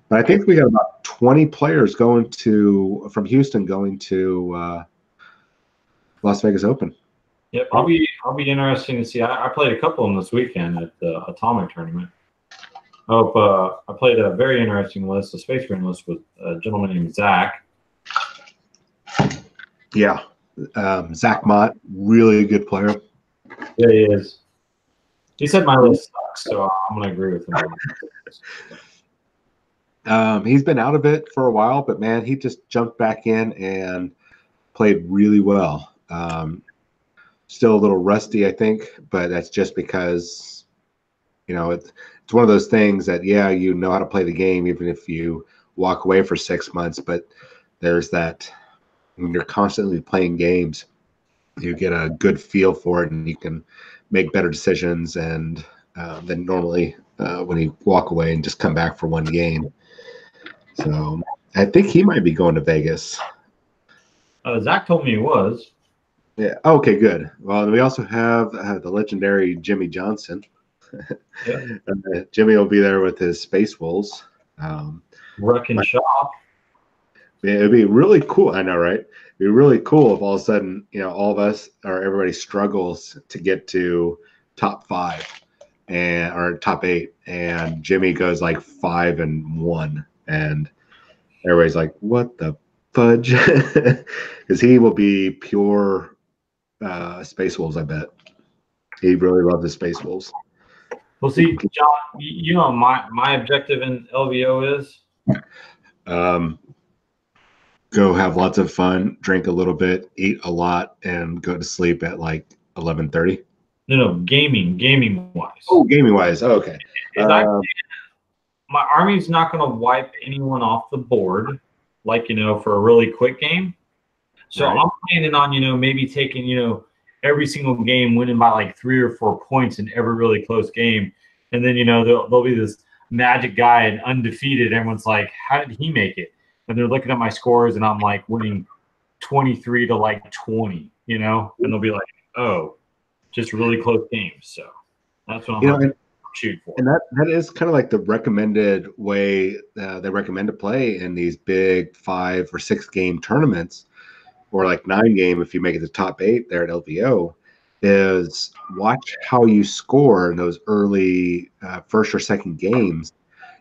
Speaker 3: But I think we got about 20 players from Houston going to Las Vegas Open.
Speaker 2: Yep, I'll be interesting to see. I played a couple of them this weekend at the Atomic tournament. I played a very interesting list, a Space Marine list with a gentleman named Zach.
Speaker 3: Yeah, Zach Mott, really good player.
Speaker 2: Yeah, he is. He said my list sucks, so I'm going to agree with him.
Speaker 3: He's been out of it for a while, but man, he just jumped back in and played really well. Still a little rusty, I think, but that's just because, it's one of those things that, yeah, you know how to play the game, even if you walk away for 6 months, but there's that, when you're constantly playing games, you get a good feel for it and you can make better decisions and than normally when you walk away and just come back for one game. So I think he might be going to Vegas.
Speaker 2: Zach told me he was.
Speaker 3: Yeah. Okay, good. Well, we also have the legendary Jimmy Johnson.
Speaker 2: Yeah.
Speaker 3: Jimmy will be there with his Space Wolves.
Speaker 2: Wrecking shop.
Speaker 3: It'd be really cool. I know, right? It'd be really cool if all of a sudden, all of us or everybody struggles to get to top 5 or top 8, and Jimmy goes like 5-1, and everybody's like, "What the fudge?" Because he will be pure Space Wolves. I bet he really loves the Space Wolves.
Speaker 2: Well, see, John, my objective in LVO is
Speaker 3: go have lots of fun, drink a little bit, eat a lot, and go to sleep at like 11:30.
Speaker 2: No, gaming wise.
Speaker 3: Oh, gaming wise. Oh, okay.
Speaker 2: My army's not going to wipe anyone off the board, like, for a really quick game. So right. I'm planning on, maybe taking, every single game, winning by like 3 or 4 points in every really close game. And then, there'll be this magic guy and undefeated. Everyone's like, how did he make it? And they're looking at my scores and I'm like winning 23 to like 20, and they'll be like, oh, just really close games. So that's what I'm shooting for. And
Speaker 3: that is kind of like the recommended way they recommend to play in these big 5 or 6 game tournaments, or like 9 game if you make it the top 8 there at LVO, is watch how you score in those early first or second games.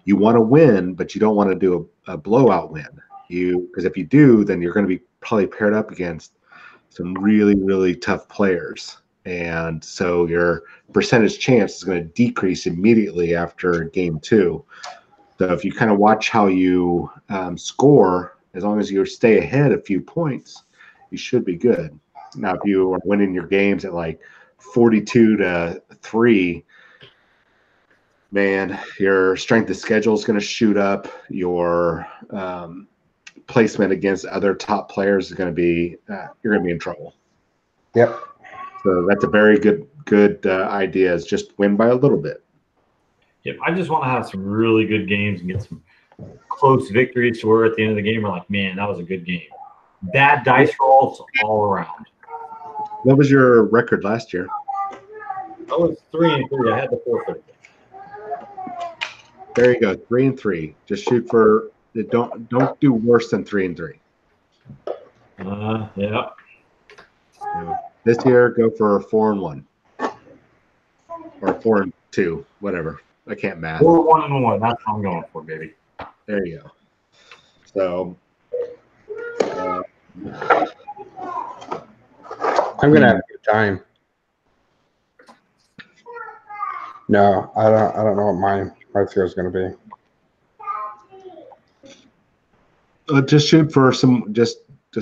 Speaker 3: You want to win, but you don't want to do a blowout win. Because if you do, then you're going to be probably paired up against some really, really tough players. And so your percentage chance is going to decrease immediately after game 2. So if you kind of watch how you score, as long as you stay ahead a few points, you should be good. Now, if you are winning your games at like 42-3, man, your strength of schedule is going to shoot up. Your placement against other top players is going to be you're going to be in trouble.
Speaker 1: Yep.
Speaker 3: So that's a very good idea. Is just win by a little bit.
Speaker 2: Yep. I just want to have some really good games and get some close victories to where at the end of the game we're like, man, that was a good game. Bad dice rolls all around.
Speaker 3: What was your record last year?
Speaker 2: I was 3-3. I had the forfeit.
Speaker 3: There you go, 3-3. Just shoot for don't do worse than 3-3.
Speaker 2: Yeah.
Speaker 3: This year, go for 4-1 or 4-2, whatever. I can't math.
Speaker 2: 4-1-1. That's what I'm going for, baby.
Speaker 3: There you go. So
Speaker 1: I'm gonna have a good time. No, I don't know what my score is gonna be.
Speaker 3: just shoot for some. Just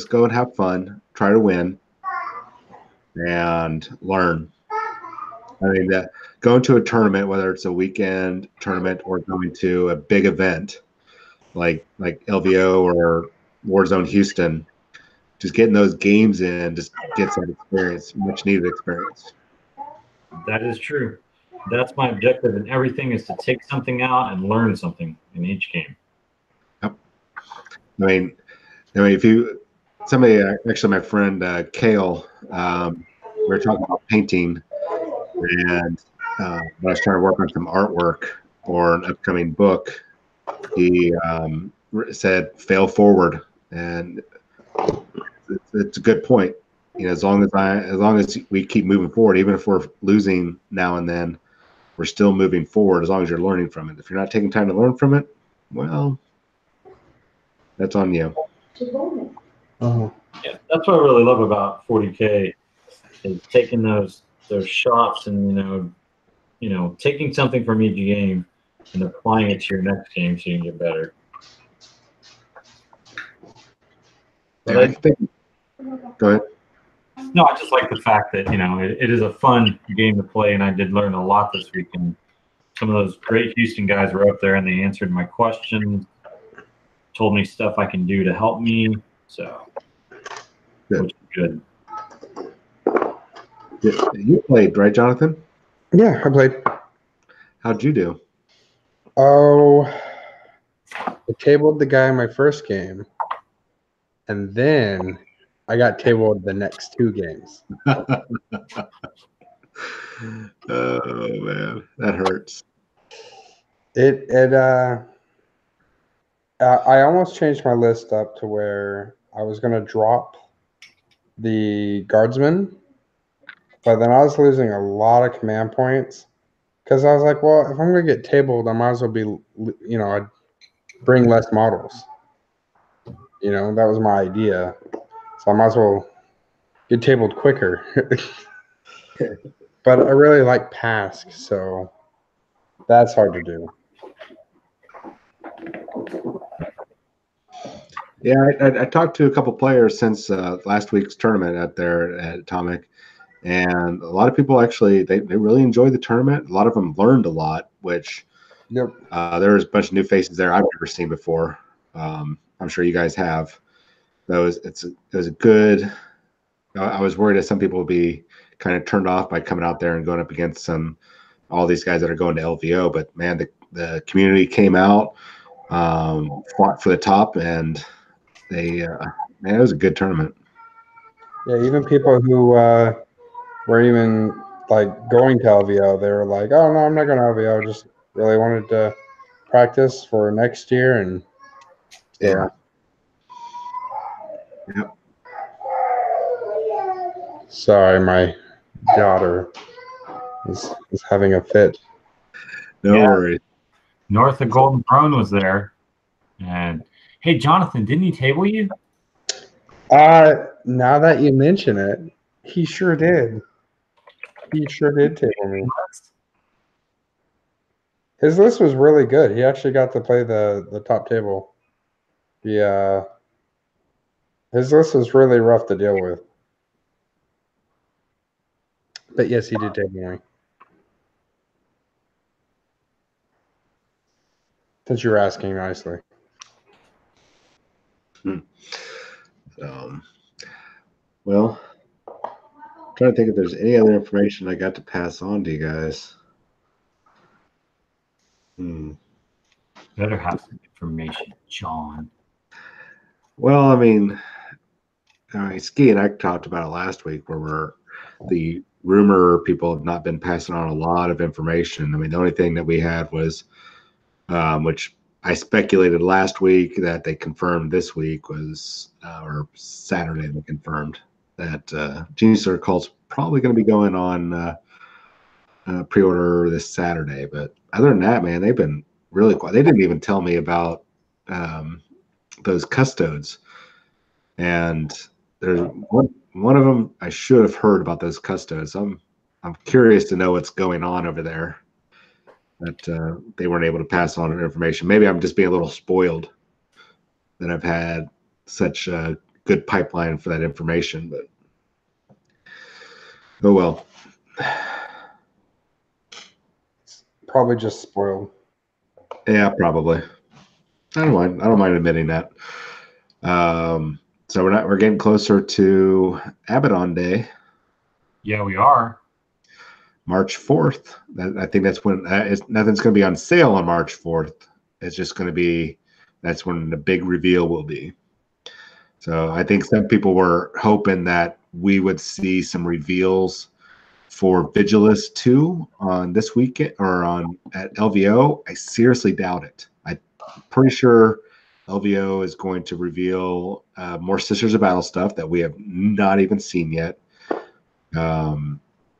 Speaker 3: go and have fun. Try to win and learn. I mean, going to a tournament, whether it's a weekend tournament or going to a big event like LVO or Warzone Houston, just getting those games in just gets that experience, much needed experience.
Speaker 2: That is true. That's my objective in everything, is to take something out and learn something in each game.
Speaker 3: Yep. I mean, if you actually my friend Kale, we were talking about painting, and when I was trying to work on some artwork or an upcoming book, he said fail forward, and it's a good point. You know, as long as we keep moving forward, even if we're losing now and then, we're still moving forward as long as you're learning from it. If you're not taking time to learn from it, well, that's on you.
Speaker 1: Uh-huh.
Speaker 2: Yeah, that's what I really love about 40K, is taking those shots and taking something from each game and applying it to your next game so you can get better. But
Speaker 3: Go ahead.
Speaker 2: No, I just like the fact that it is a fun game to play, and I did learn a lot this weekend. Some of those great Houston guys were up there, and they answered my questions, told me stuff I can do to help me. So, which is good.
Speaker 3: You played, right, Jonathan?
Speaker 1: Yeah, I played.
Speaker 3: How'd you do?
Speaker 1: Oh, I tabled the guy in my first game, and then I got tabled the next two games.
Speaker 3: Oh man, that hurts.
Speaker 1: I almost changed my list up to where I was going to drop the guardsman, but then I was losing a lot of command points because I was like, well, if I'm going to get tabled, I might as well be, I'd bring less models. That was my idea. So I might as well get tabled quicker. But I really like Pask, so that's hard to do.
Speaker 3: Yeah, I talked to a couple players since last week's tournament out there at Atomic, and a lot of people actually they really enjoyed the tournament. A lot of them learned a lot, which there was a bunch of new faces there I've never seen before. I'm sure you guys have. It was a good. I was worried that some people would be kind of turned off by coming out there and going up against all these guys that are going to LVO, but man, the community came out, fought for the top, and it was a good tournament.
Speaker 1: Yeah, even people who were even like going to LVO, they were like, "Oh no, I'm not going to LVO. Just really wanted to practice for next year." And
Speaker 3: yeah. Yep.
Speaker 1: Sorry, my daughter is having a fit.
Speaker 3: No worries.
Speaker 2: North of Golden Throne was there, and hey, Jonathan, didn't he table you?
Speaker 1: Now that you mention it, he sure did. He sure did table me. His list was really good. He actually got to play the top table. Yeah, his list was really rough to deal with. But yes, he did table me. Since you're asking nicely.
Speaker 3: Well, I'm trying to think if there's any other information I got to pass on to you guys.
Speaker 2: Better have some information, John.
Speaker 3: Well, I mean, Ski and I talked about it last week, where the rumor people have not been passing on a lot of information. I mean, the only thing that we had was, which I speculated last week that they confirmed this week was, or Saturday they confirmed that Genestealer Cult's probably going to be going on pre-order this Saturday. But other than that, man, they've been really quiet. They didn't even tell me about those custodes, and there's one of them I should have heard about those custodes. I'm curious to know what's going on over there that they weren't able to pass on information. Maybe I'm just being a little spoiled that I've had such a good pipeline for that information, but oh well.
Speaker 1: Probably just spoiled.
Speaker 3: Yeah, probably. I don't mind admitting that. So we're getting closer to Abaddon Day.
Speaker 2: Yeah, we are.
Speaker 3: March 4th. I think that's when nothing's going to be on sale on March 4th. It's just going to be, that's when the big reveal will be. So I think some people were hoping that we would see some reveals for Vigilus 2 on this weekend or at LVO. I seriously doubt it. I'm pretty sure LVO is going to reveal more Sisters of Battle stuff that we have not even seen yet.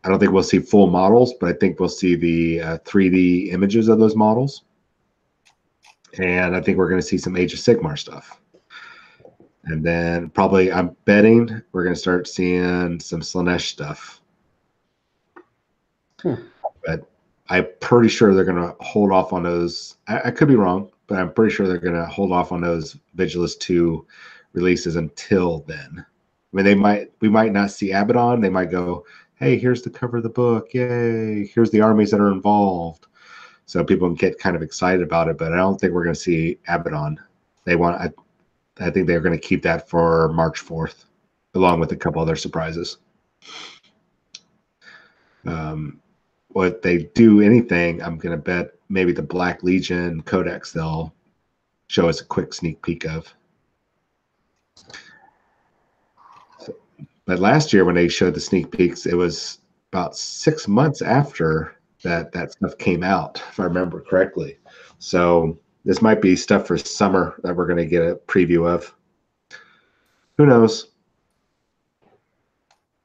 Speaker 3: I don't think we'll see full models, but I think we'll see the 3D images of those models. And I think we're going to see some Age of Sigmar stuff. And then probably, I'm betting we're going to start seeing some Slanesh stuff. But I'm pretty sure they're going to hold off on those. I could be wrong, but I'm pretty sure they're going to hold off on those Vigilus 2 releases until then. I mean, we might not see Abaddon. They might go, hey, here's the cover of the book. Yay. Here's the armies that are involved. So people can get kind of excited about it, but I don't think we're going to see Abaddon. I think they're going to keep that for March 4th, along with a couple other surprises. If they do anything, I'm going to bet maybe the Black Legion Codex they'll show us a quick sneak peek of. But last year when they showed the sneak peeks, it was about 6 months after that stuff came out, if I remember correctly. So this might be stuff for summer that we're going to get a preview of. Who knows?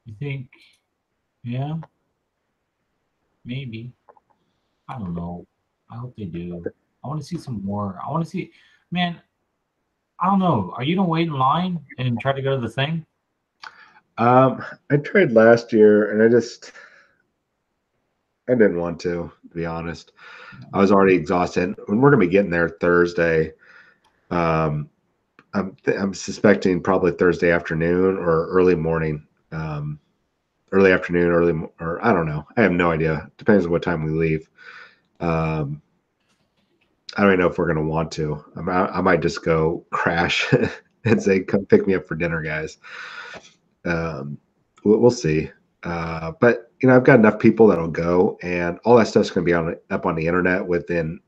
Speaker 2: You think? Yeah. Maybe. I don't know. I hope they do. I want to see some more. I want to see, man, I don't know. Are you going to wait in line and try to go to the thing?
Speaker 3: I tried last year and I didn't want to be honest. I was already exhausted. When we're going to be getting there Thursday, I'm suspecting probably Thursday afternoon or early morning. Early afternoon, or I don't know. I have no idea. Depends on what time we leave. I don't even know if we're going to want to. I might just go crash and say, come pick me up for dinner, guys. We'll see. But, I've got enough people that'll go, and all that stuff's going to be up on the internet within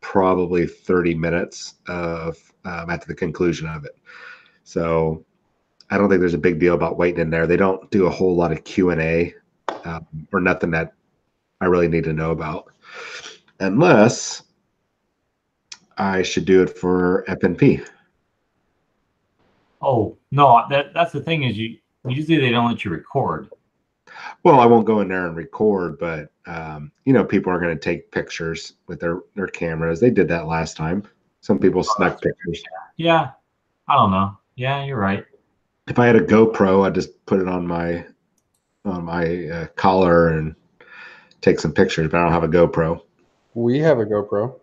Speaker 3: probably 30 minutes of after the conclusion of it. So I don't think there's a big deal about waiting in there. They don't do a whole lot of Q&A or nothing that I really need to know about, unless I should do it for FNP.
Speaker 2: Oh no, that's the thing is usually they don't let you record.
Speaker 3: Well, I won't go in there and record, but people are going to take pictures with their cameras. They did that last time. Some people snuck pictures.
Speaker 2: Yeah, I don't know. Yeah, you're right.
Speaker 3: If I had a GoPro, I'd just put it on my collar and take some pictures, but I don't have a GoPro.
Speaker 1: We have a GoPro.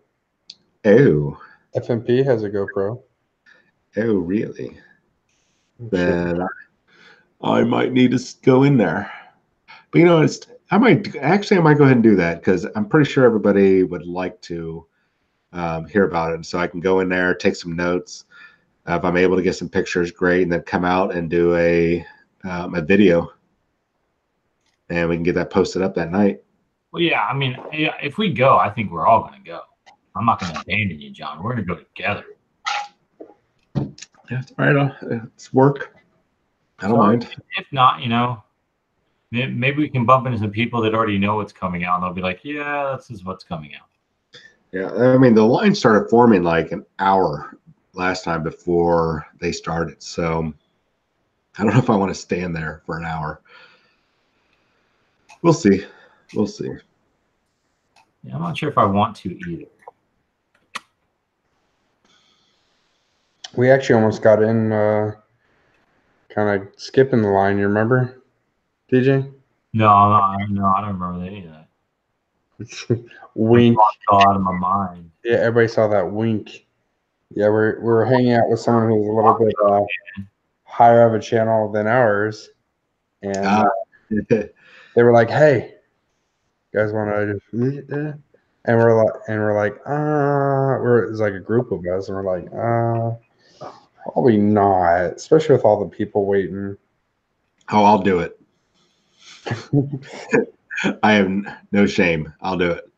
Speaker 3: Oh.
Speaker 1: FNP has a GoPro.
Speaker 3: Oh, really? Then I might need to go in there. But I might go ahead and do that because I'm pretty sure everybody would like to hear about it. And so I can go in there, take some notes. If I'm able to get some pictures, great, and then come out and do a video, and we can get that posted up that night.
Speaker 2: Well, yeah, I mean, if we go, I think we're all going to go. I'm not going to abandon you, John. We're going to go together.
Speaker 3: Yeah, it's all right. It's work. I don't mind.
Speaker 2: If not, you know, maybe we can bump into some people that already know what's coming out, and they'll be like, yeah, this is what's coming out.
Speaker 3: Yeah, I mean, the line started forming like an hour last time before they started. So I don't know if I want to stand there for an hour. We'll see. We'll see.
Speaker 2: Yeah, I'm not sure if I want to either.
Speaker 1: We actually almost got in kind of skipping the line. You remember, DJ?
Speaker 2: No, I don't remember any of that.
Speaker 1: Wink.
Speaker 2: Fell out of my mind.
Speaker 1: Yeah, everybody saw that wink. Yeah, we're hanging out with someone who's a little bit higher of a channel than ours, and they were like, "Hey, you guys want to?" And we're like, it's like a group of us, and we're like, probably not, especially with all the people waiting.
Speaker 3: Oh, I'll do it. I have no shame. I'll do it.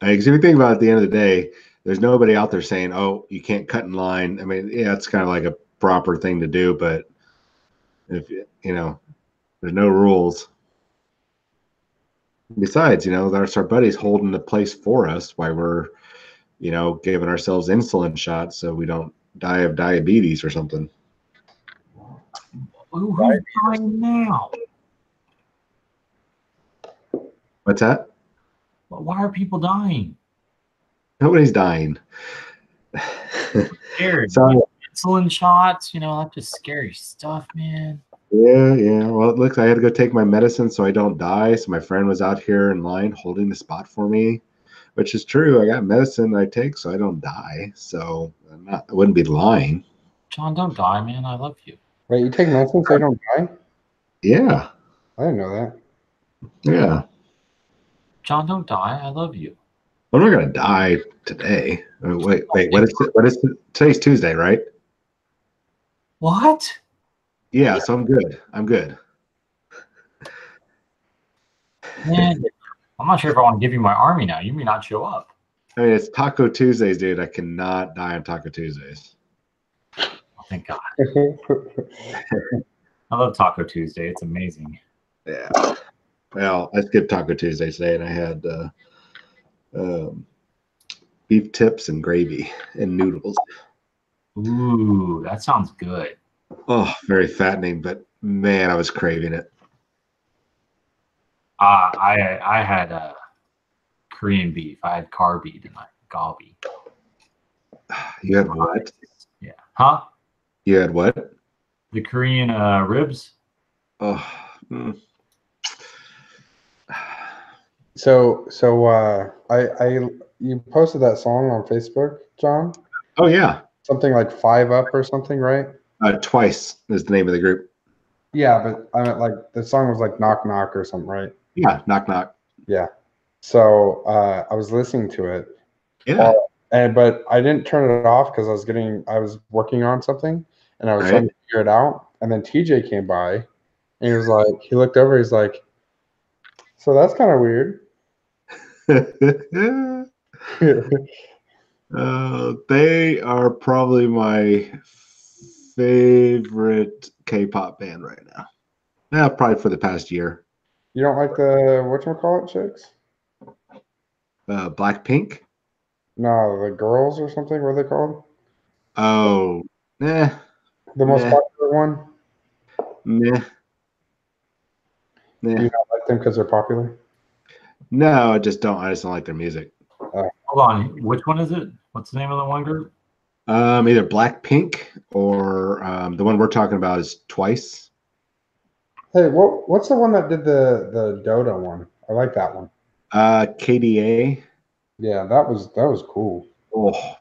Speaker 3: Because if you think about it, at the end of the day, there's nobody out there saying, "Oh, you can't cut in line." I mean, yeah, it's kind of like a proper thing to do, but if you know, there's no rules. Besides, you know, there's our buddies holding the place for us while we're, you know, giving ourselves insulin shots so we don't die of diabetes or something.
Speaker 2: Who's dying now?
Speaker 3: What's that?
Speaker 2: Why are people dying?
Speaker 3: Nobody's dying.
Speaker 2: Scared.
Speaker 3: So,
Speaker 2: insulin shots, you know, that's just scary stuff, man.
Speaker 3: Yeah. Well, it looks I had to go take my medicine so I don't die. So my friend was out here in line holding the spot for me, which is true. I got medicine I take so I don't die. So I wouldn't be lying.
Speaker 2: John, don't die, man. I love you.
Speaker 1: Wait, you take medicine so you don't die?
Speaker 3: Yeah.
Speaker 1: I didn't know that.
Speaker 3: Yeah.
Speaker 2: John, don't die. I love you.
Speaker 3: I'm not gonna die today. Wait. What is it? Today's Tuesday, right?
Speaker 2: What?
Speaker 3: Yeah, so I'm good. I'm good.
Speaker 2: Man, I'm not sure if I want to give you my army now. You may not show up.
Speaker 3: I mean, it's Taco Tuesdays, dude. I cannot die on Taco Tuesdays.
Speaker 2: Oh, thank God. I love Taco Tuesday. It's amazing.
Speaker 3: Yeah. Well, I skipped Taco Tuesday today, and I had beef tips and gravy and noodles.
Speaker 2: Ooh, that sounds good.
Speaker 3: Oh, very fattening, but man, I was craving it.
Speaker 2: I had Korean beef. I had carby tonight. Galbi.
Speaker 3: You had what?
Speaker 2: Yeah. Huh?
Speaker 3: You had what?
Speaker 2: The Korean ribs.
Speaker 3: Oh.
Speaker 1: So you posted that song on Facebook, John?
Speaker 3: Oh yeah.
Speaker 1: Something like 5 Up or something, right?
Speaker 3: Twice is the name of the group.
Speaker 1: Yeah, but I meant like the song was like Knock Knock or something, right?
Speaker 3: Yeah, Knock Knock.
Speaker 1: Yeah. So I was listening to it.
Speaker 3: Yeah.
Speaker 1: But I didn't turn it off because I was working on something and I was trying to figure it out. And then TJ came by and he was like, he looked over, he's like, so that's kind of weird.
Speaker 3: They are probably my favorite K-pop band right now. Yeah, probably for the past year.
Speaker 1: You don't like the whatchamacallit chicks?
Speaker 3: Blackpink?
Speaker 1: No, the girls or something. What are they called?
Speaker 3: Oh,
Speaker 1: the most popular one.
Speaker 3: Nah.
Speaker 1: Do you not like them because they're popular?
Speaker 3: No, I just don't like their music.
Speaker 2: Hold on, which one is it? What's the name of the one group?
Speaker 3: Either Blackpink or the one we're talking about is Twice.
Speaker 1: Hey, what's the one that did the Dota one? I like that one.
Speaker 3: KDA.
Speaker 1: Yeah, that was cool.
Speaker 3: Oh,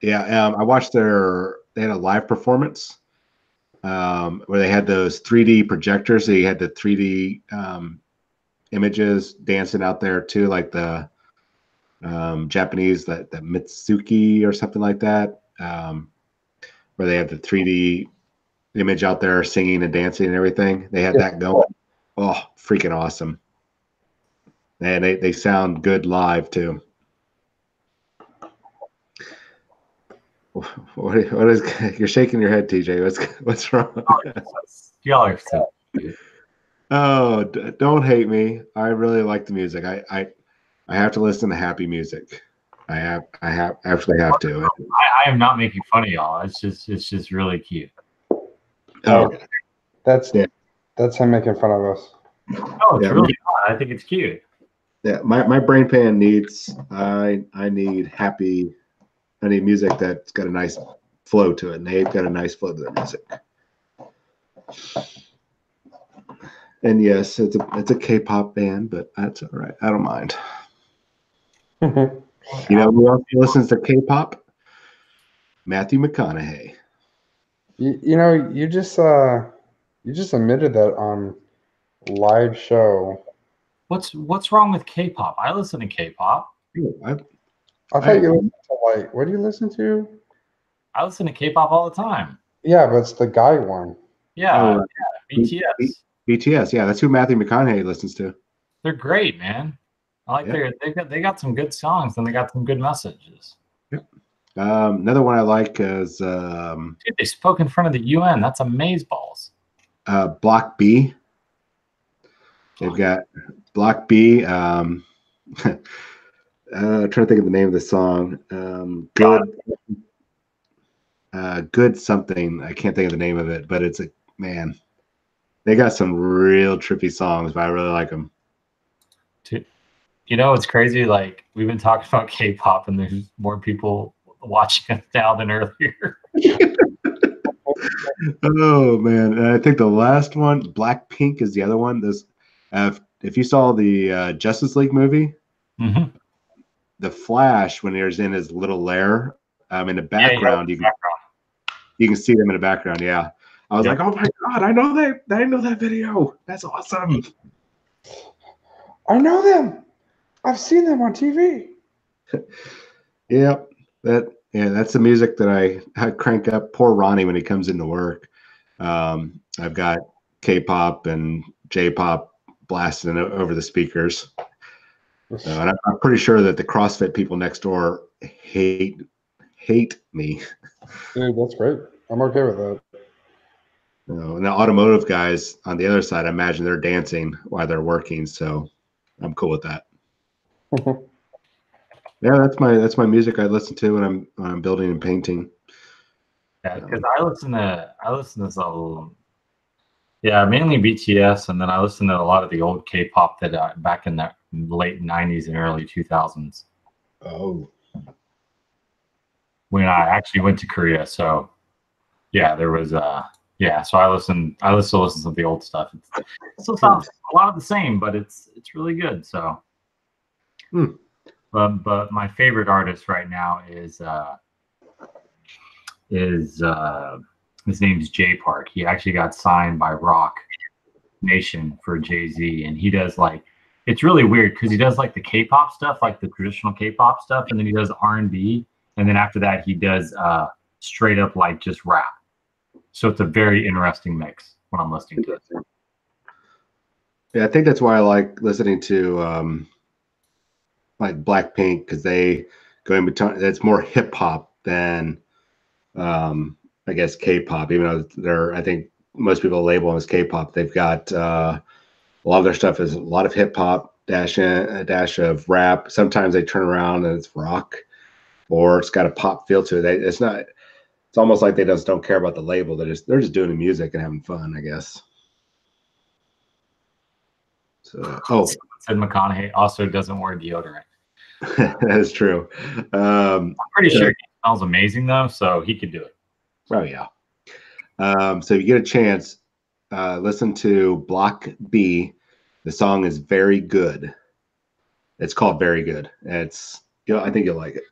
Speaker 3: yeah. I watched they had a live performance where they had those 3D projectors. So you had the 3D images dancing out there too, like the Japanese, that Mitsuki or something like that, where they have the 3D image out there singing and dancing and everything. They had that going. Oh, freaking awesome. And they sound good live too. What is you're shaking your head, TJ? What's wrong?
Speaker 2: Y'all are so cute.
Speaker 3: Oh, don't hate me. I really like the music. I have to listen to happy music. I actually have to.
Speaker 2: I am not making fun of y'all. It's just really cute.
Speaker 3: Oh, okay.
Speaker 1: That's him making fun of us.
Speaker 2: Oh, it's really fun. I think it's cute.
Speaker 3: Yeah, my brain pan needs. I need happy. I need music that's got a nice flow to it, and they've got a nice flow to their music. And yes, it's a K-pop band, but that's all right. I don't mind. You know who else listens to K-pop? Matthew McConaughey.
Speaker 1: You know, you just admitted that on live show.
Speaker 2: What's wrong with K-pop? I listen to K-pop.
Speaker 1: I thought you listened to, like, what do you listen to?
Speaker 2: I listen to K-pop all the time.
Speaker 1: Yeah, but it's the guy one.
Speaker 2: Yeah, BTS.
Speaker 3: BTS, yeah, that's who Matthew McConaughey listens to.
Speaker 2: They're great, man. I like they got some good songs and they got some good messages.
Speaker 3: Yep. Another one I like is
Speaker 2: dude, they spoke in front of the UN. That's amazeballs.
Speaker 3: Block B. They've got Block B. I'm trying to think of the name of the song. Good something. I can't think of the name of it, but it's a man. They got some real trippy songs, but I really like them.
Speaker 2: You know, it's crazy. Like, we've been talking about K-pop, and there's more people watching it now than earlier.
Speaker 3: Oh man, and I think the last one, Blackpink, is the other one. This, if you saw the Justice League movie, the Flash, when he was in his little lair, in the background, you can see them in the background. Yeah, I was like, oh my god, I know that video. That's awesome.
Speaker 1: I know them. I've seen them on TV.
Speaker 3: Yep, that's the music that I crank up. Poor Ronnie when he comes into work. I've got K-pop and J-pop blasting over the speakers, and I'm pretty sure that the CrossFit people next door hate me.
Speaker 1: Dude, that's great. I'm okay with that.
Speaker 3: And the automotive guys on the other side, I imagine they're dancing while they're working, so I'm cool with that. Yeah, that's my music I listen to when I'm building and painting.
Speaker 2: Yeah, because I listen to some, mainly BTS, and then I listen to a lot of the old K-pop that back in the late '90s and early 2000s.
Speaker 3: Oh,
Speaker 2: when I actually went to Korea, so yeah, there was so I still listen to the old stuff. It still sounds a lot of the same, but it's really good. So, but my favorite artist right now is his name's Jay Park. He actually got signed by Rock Nation for Jay-Z, and he does it's really weird because he does like the K-pop stuff, like the traditional K-pop stuff, and then he does R&B, and then after that he does straight up like just rap. So it's a very interesting mix when I'm listening to it.
Speaker 3: Yeah, I think that's why I like listening to like Blackpink, because they go in between. It's more hip hop than I guess K-pop, even though I think most people label them as K-pop. They've got a lot of their stuff is a lot of hip hop, a dash of rap. Sometimes they turn around and it's rock, or it's got a pop feel to it. It's not. It's almost like they just don't care about the label. They're just doing the music and having fun, I guess. So,
Speaker 2: said McConaughey also doesn't wear deodorant.
Speaker 3: That is true.
Speaker 2: I'm pretty sure he smells amazing though, so he could do it.
Speaker 3: Oh yeah. So if you get a chance, listen to Block B. The song is Very Good. It's called Very Good. I think you'll like it.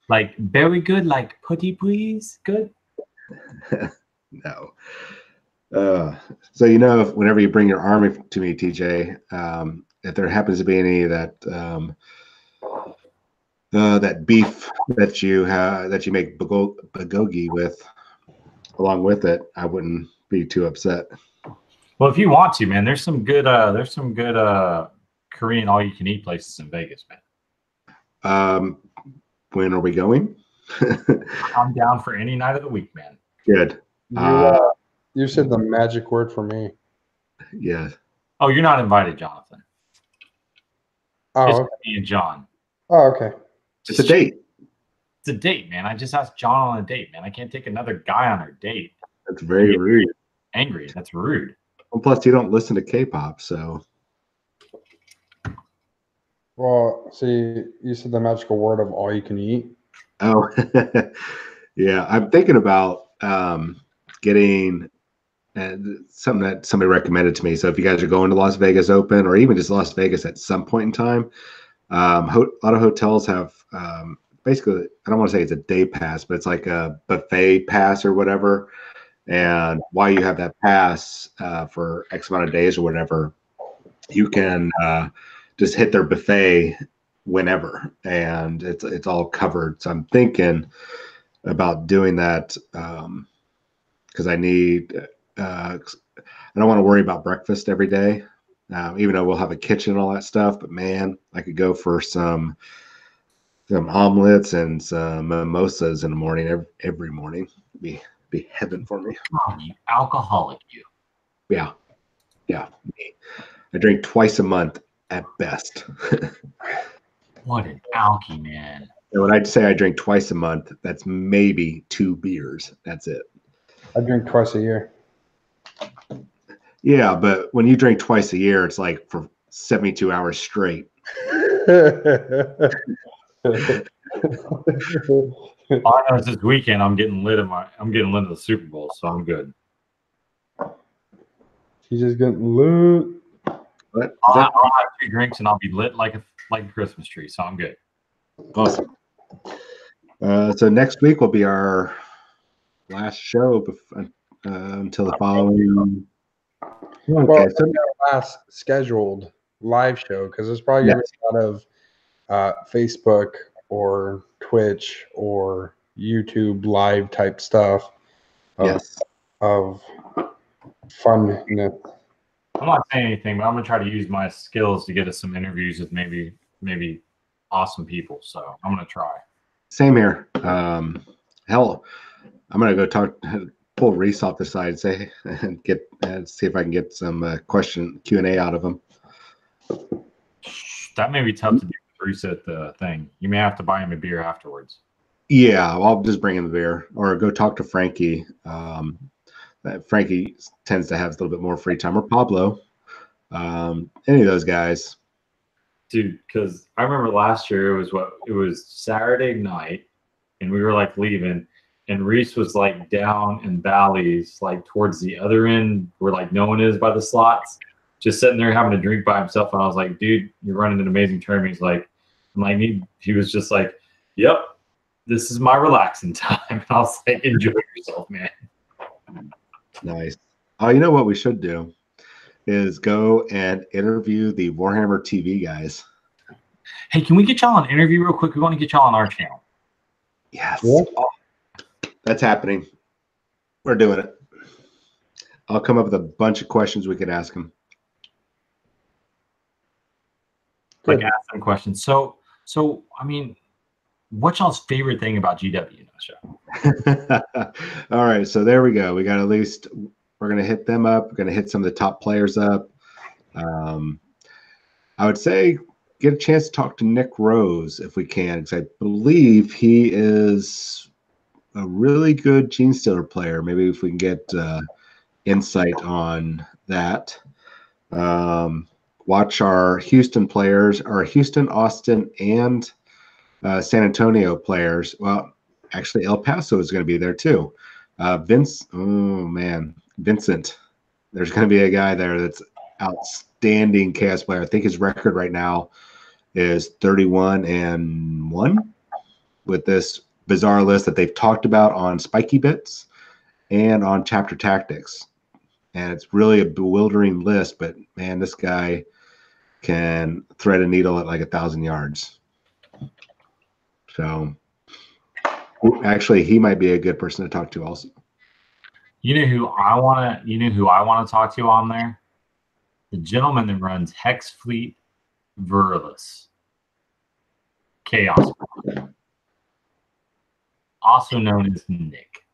Speaker 2: Like very good, like putty please good.
Speaker 3: No. So whenever you bring your army to me, TJ, if there happens to be any that that beef that you make bulgogi with, along with it, I wouldn't be too upset.
Speaker 2: Well, if you want to, man, there's some good Korean all-you-can-eat places in Vegas, man.
Speaker 3: When are we going?
Speaker 2: I'm down for any night of the week, man.
Speaker 3: Good.
Speaker 1: You said the magic word for me.
Speaker 3: Yeah.
Speaker 2: Oh, you're not invited, Jonathan.
Speaker 1: Oh,
Speaker 2: It's
Speaker 1: okay.
Speaker 2: me and John.
Speaker 1: Oh, okay.
Speaker 3: It's a date.
Speaker 2: It's a date, man. I just asked John on a date, man. I can't take another guy on a date.
Speaker 3: That's very rude.
Speaker 2: Angry. That's rude.
Speaker 3: Well, plus, you don't listen to K-pop, so.
Speaker 1: Well, see, you said the magical word of all you can eat.
Speaker 3: Oh, yeah. I'm thinking about getting something that somebody recommended to me. So if you guys are going to Las Vegas Open, or even just Las Vegas at some point in time, a lot of hotels have basically, I don't want to say it's a day pass, but it's like a buffet pass or whatever. And while you have that pass for X amount of days or whatever, you can just hit their buffet whenever, and it's all covered. So I'm thinking about doing that because I need. I don't want to worry about breakfast every day, even though we'll have a kitchen and all that stuff. But man, I could go for some omelets and some mimosas in the morning every morning. Be heaven for me.
Speaker 2: Oh, you alcoholic, you.
Speaker 3: Yeah. Me. I drink twice a month at best.
Speaker 2: What an alky, man.
Speaker 3: And when I say I drink twice a month, that's maybe 2 beers. That's it.
Speaker 1: I drink twice a year.
Speaker 3: Yeah, but when you drink twice a year, it's like for 72 hours straight.
Speaker 2: All I know is this weekend I'm getting lit at the Super Bowl, so I'm good.
Speaker 1: He's just getting lit.
Speaker 2: I'll have 2 drinks and I'll be lit like a Christmas tree, so I'm good.
Speaker 3: Awesome. So next week will be our last show until the following.
Speaker 1: Well, it's our last scheduled live show because there's probably going to be a lot of Facebook or Twitch or YouTube live type stuff of fun.
Speaker 2: I'm not saying anything, but I'm gonna try to use my skills to get us some interviews with maybe awesome people. So I'm gonna try.
Speaker 3: Same here. Hell, I'm gonna go pull Reese off the side and see if I can get some Q&A out of him.
Speaker 2: That may be tough to do. Reset the thing. You may have to buy him a beer afterwards.
Speaker 3: Yeah, I'll just bring him a beer or go talk to Frankie. Frankie tends to have a little bit more free time, or Pablo. Any of those guys.
Speaker 2: Dude, because I remember last year it was Saturday night and we were like leaving and Reese was like down in Bally's, like towards the other end where like no one is by the slots, just sitting there having a drink by himself. And I was like, dude, you're running an amazing tournament. He's like, he was just like, yep, this is my relaxing time. And I was like, enjoy yourself, man.
Speaker 3: Nice. Oh, you know what we should do is go and interview the Warhammer TV guys.
Speaker 2: Hey, can we get y'all an interview real quick? We want to get y'all on our channel.
Speaker 3: Yes. Yeah. Oh, that's happening. We're doing it. I'll come up with a bunch of questions we could ask them.
Speaker 2: Like ask them questions. So I mean, what's y'all's favorite thing about GW in the show?
Speaker 3: All right, so there we go. We got at least, we're going to hit them up. We're going to hit some of the top players up. I would say get a chance to talk to Nick Rose if we can, because I believe he is a really good Genestealer player. Maybe if we can get insight on that. Watch our Houston players, our Houston, Austin, and San Antonio players. Well, actually, El Paso is going to be there too. Vincent. There's going to be a guy there that's outstanding chaos player. I think his record right now is 31-1 with this bizarre list that they've talked about on Spiky Bits and on Chapter Tactics. And it's really a bewildering list, but man, this guy can thread a needle at like 1,000 yards. So actually, he might be a good person to talk to also.
Speaker 2: You know who I want to talk to on there? The gentleman that runs Hex Fleet Virulus Chaos, also known as Nick.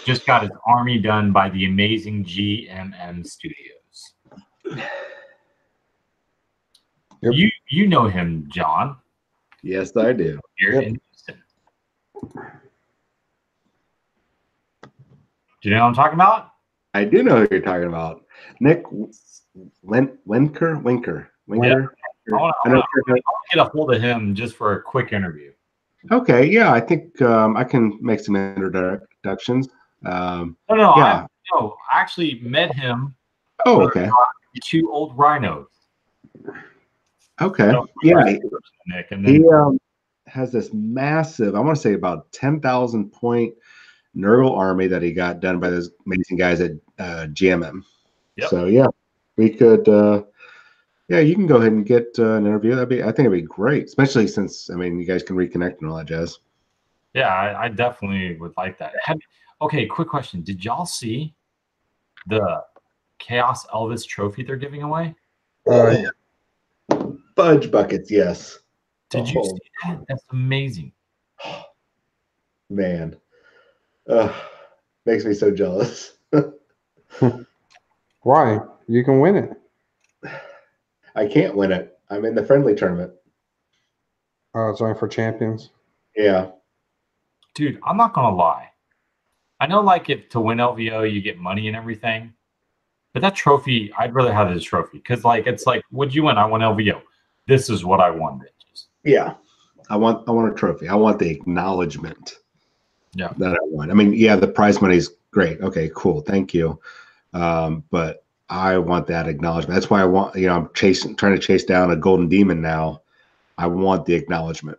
Speaker 2: Just got his army done by the amazing GMM Studios.
Speaker 1: Yep.
Speaker 2: You know him, John.
Speaker 3: Yes, I do.
Speaker 2: Here
Speaker 1: Yep.
Speaker 2: in Houston. Do you know what I'm talking about?
Speaker 3: I do know who you're talking about. Nick Winker.
Speaker 2: I want to get a hold of him just for a quick interview.
Speaker 3: Okay, yeah, I think I can make some introductions.
Speaker 2: No,
Speaker 3: yeah.
Speaker 2: I actually met him.
Speaker 3: Oh, okay.
Speaker 2: Two old rhinos.
Speaker 3: Okay. Yeah.
Speaker 2: Nick, and
Speaker 3: He
Speaker 2: then
Speaker 3: has this massive, I want to say about 10,000 point Nurgle army that he got done by those amazing guys at GMM.
Speaker 2: Yep.
Speaker 3: So yeah, we could. Yeah, you can go ahead and get an interview. I think it'd be great, especially since you guys can reconnect and all that jazz.
Speaker 2: Yeah, I definitely would like that. Okay, quick question: did y'all see the Chaos Elvis trophy they're giving away?
Speaker 1: Yeah.
Speaker 3: Fudge buckets, yes.
Speaker 2: Did you see that? That's amazing.
Speaker 3: Man, makes me so jealous.
Speaker 1: Why? You can win it.
Speaker 3: I can't win it. I'm in the friendly tournament.
Speaker 1: Oh, it's only for champions.
Speaker 3: Yeah.
Speaker 2: Dude, I'm not gonna lie. I know, like, if to win LVO you get money and everything, but that trophy, I'd rather have this trophy because, like, it's like, what'd you win? I won LVO. This is what I won, bitches.
Speaker 3: Yeah, I want a trophy. I want the acknowledgement.
Speaker 2: Yeah,
Speaker 3: that I want. Yeah, the prize money is great. Okay, cool, thank you. But I want that acknowledgement. That's why I want. I'm trying to chase down a golden demon now. I want the acknowledgement.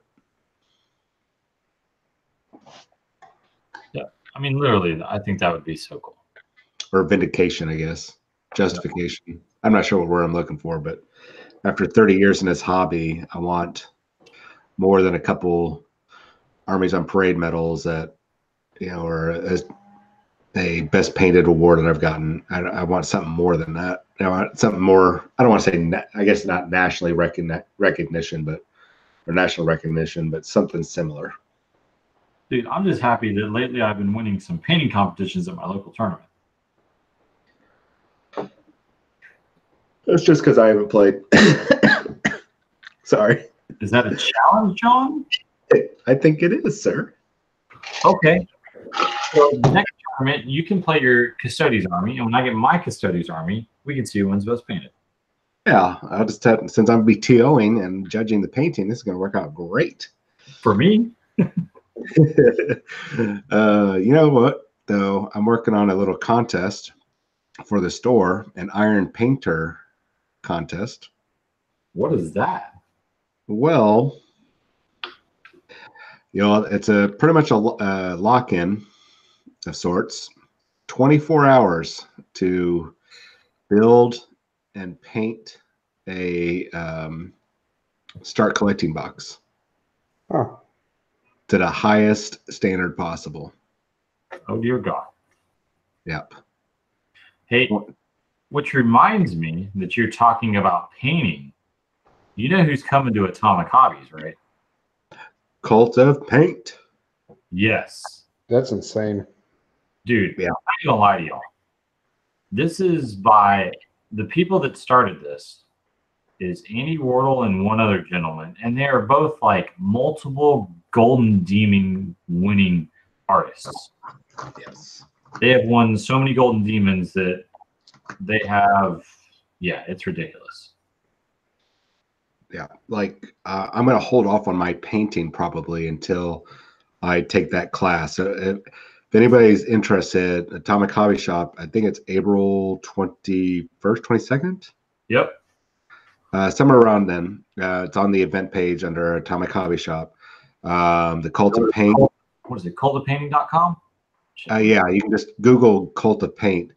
Speaker 2: yeah. Literally, I think that would be so cool.
Speaker 3: Or vindication, I guess. Justification. Yeah. I'm not sure what word I'm looking for, but after 30 years in this hobby, I want more than a couple armies on parade medals that, or a best painted award that I've gotten. I want something more than that. I want something more. I don't want to say, I guess not nationally recognition, or national recognition, but something similar.
Speaker 2: Dude, I'm just happy that lately I've been winning some painting competitions at my local tournament.
Speaker 3: That's just because I haven't played. Sorry.
Speaker 2: Is that a challenge, John?
Speaker 3: I think it is, sir.
Speaker 2: Okay. So the next tournament, you can play your Custodes army, and when I get my Custodes army, we can see who wins best painted.
Speaker 3: Yeah, I'll just have, since I'm be TOing and judging the painting, this is going to work out great.
Speaker 2: For me?
Speaker 3: You know what, though? I'm working on a little contest for the store, an Iron Painter contest.
Speaker 2: What is that?
Speaker 3: Well, it's a pretty much a lock-in of sorts. 24 hours to build and paint a start collecting box.
Speaker 1: Oh.
Speaker 3: To the highest standard possible.
Speaker 2: Oh, dear God.
Speaker 3: Yep.
Speaker 2: Hey, which reminds me that you're talking about painting. You know who's coming to Atomic Hobbies, right?
Speaker 3: Cult of Paint.
Speaker 2: Yes.
Speaker 1: That's insane.
Speaker 2: Dude,
Speaker 3: yeah.
Speaker 2: I'm not going to lie to y'all. This is by the people that started this is Andy Wardle and one other gentleman, and they are both like multiple Golden Demon winning artists.
Speaker 3: Yes.
Speaker 2: They have won so many Golden Demons that they have, yeah, it's ridiculous.
Speaker 3: Yeah, like I'm going to hold off on my painting probably until I take that class. So if anybody's interested, Atomic Hobby Shop, I think it's April 21st, 22nd.
Speaker 2: Yep.
Speaker 3: Somewhere around then. It's on the event page under Atomic Hobby Shop. The Cult of Paint.
Speaker 2: What is it? cultofpainting.com?
Speaker 3: Yeah, you can just Google Cult of Paint.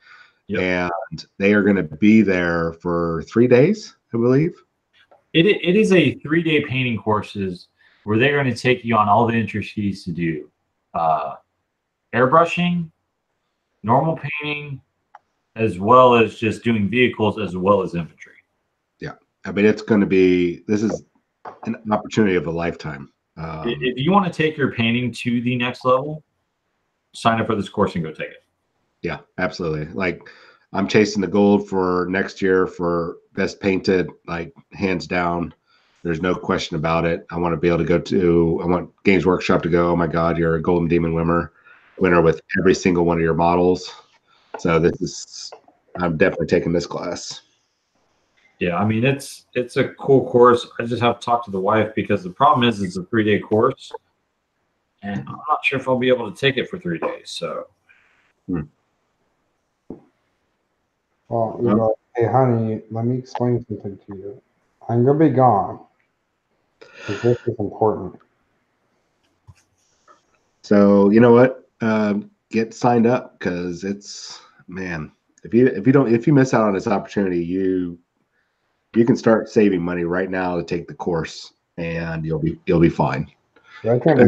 Speaker 2: Yep.
Speaker 3: And they are going to be there for 3 days, I believe.
Speaker 2: It is a 3-day painting courses. where they're going to take you on all the entries to do airbrushing, normal painting, as well as just doing vehicles, as well as infantry.
Speaker 3: Yeah. I mean, it's going to be, this is an opportunity of a lifetime.
Speaker 2: If you want to take your painting to the next level, sign up for this course and go take it.
Speaker 3: Yeah, absolutely. Like, I'm chasing the gold for next year for best painted, like hands down. There's no question about it. I want to be able to go to, I want Games Workshop to go, oh my God, you're a Golden Demon winner with every single one of your models. So this is, I'm definitely taking this class.
Speaker 2: Yeah, I mean, it's a cool course. I just have to talk to the wife because the problem is it's a 3-day course, and I'm not sure if I'll be able to take it for 3 days. So,
Speaker 1: Well, you go, hey, honey, let me explain something to you. I'm going to be gone. Because this is important.
Speaker 3: So, you know what? Get signed up, because it's, man, if you miss out on this opportunity, you can start saving money right now to take the course, and you'll be fine.
Speaker 1: I can't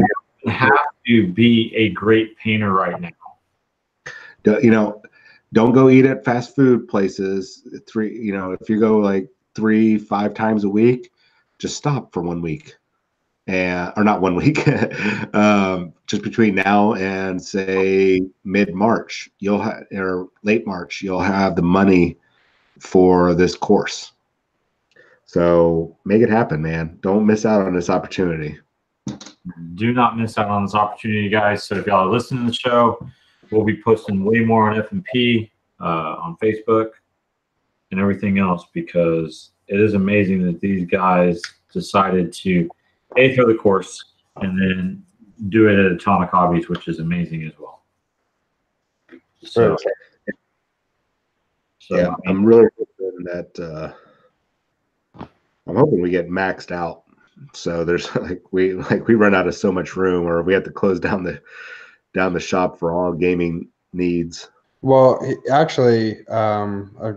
Speaker 2: you have to be a great painter right now.
Speaker 3: You know, don't go eat at fast food places. If you go like 3-5 times a week, just stop for 1 week, or not 1 week. Just between now and say mid-March, or late March, you'll have the money for this course. So make it happen, man. Don't miss out on this opportunity.
Speaker 2: Do not miss out on this opportunity, guys. So if y'all are listening to the show, we'll be posting way more on FNP, on Facebook, and everything else, because it is amazing that these guys decided to throw the course and then do it at Atomic Hobbies, which is amazing as well. So
Speaker 3: yeah, I'm really hoping that I'm hoping we get maxed out. So there's we run out of so much room, or we have to close down the shop for all gaming needs.
Speaker 1: Well, actually, I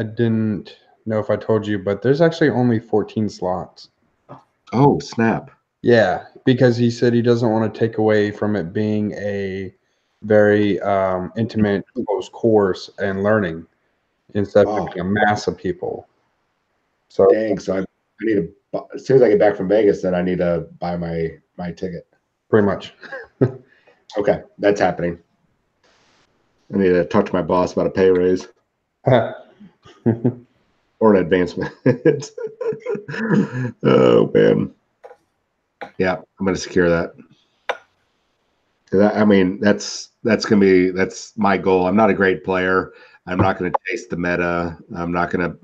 Speaker 1: didn't know if I told you, but there's actually only 14 slots.
Speaker 3: Oh, snap.
Speaker 1: Yeah, because he said he doesn't want to take away from it being a very intimate, close course and learning instead of a mass of people. So
Speaker 3: dang, so I need to, as soon as I get back from Vegas, then I need to buy my ticket.
Speaker 1: Pretty much.
Speaker 3: Okay, that's happening. I need to talk to my boss about a pay raise. Or an advancement. Oh man. Yeah, I'm gonna secure that. I mean, that's my goal. I'm not a great player. I'm not gonna chase the meta. I'm not gonna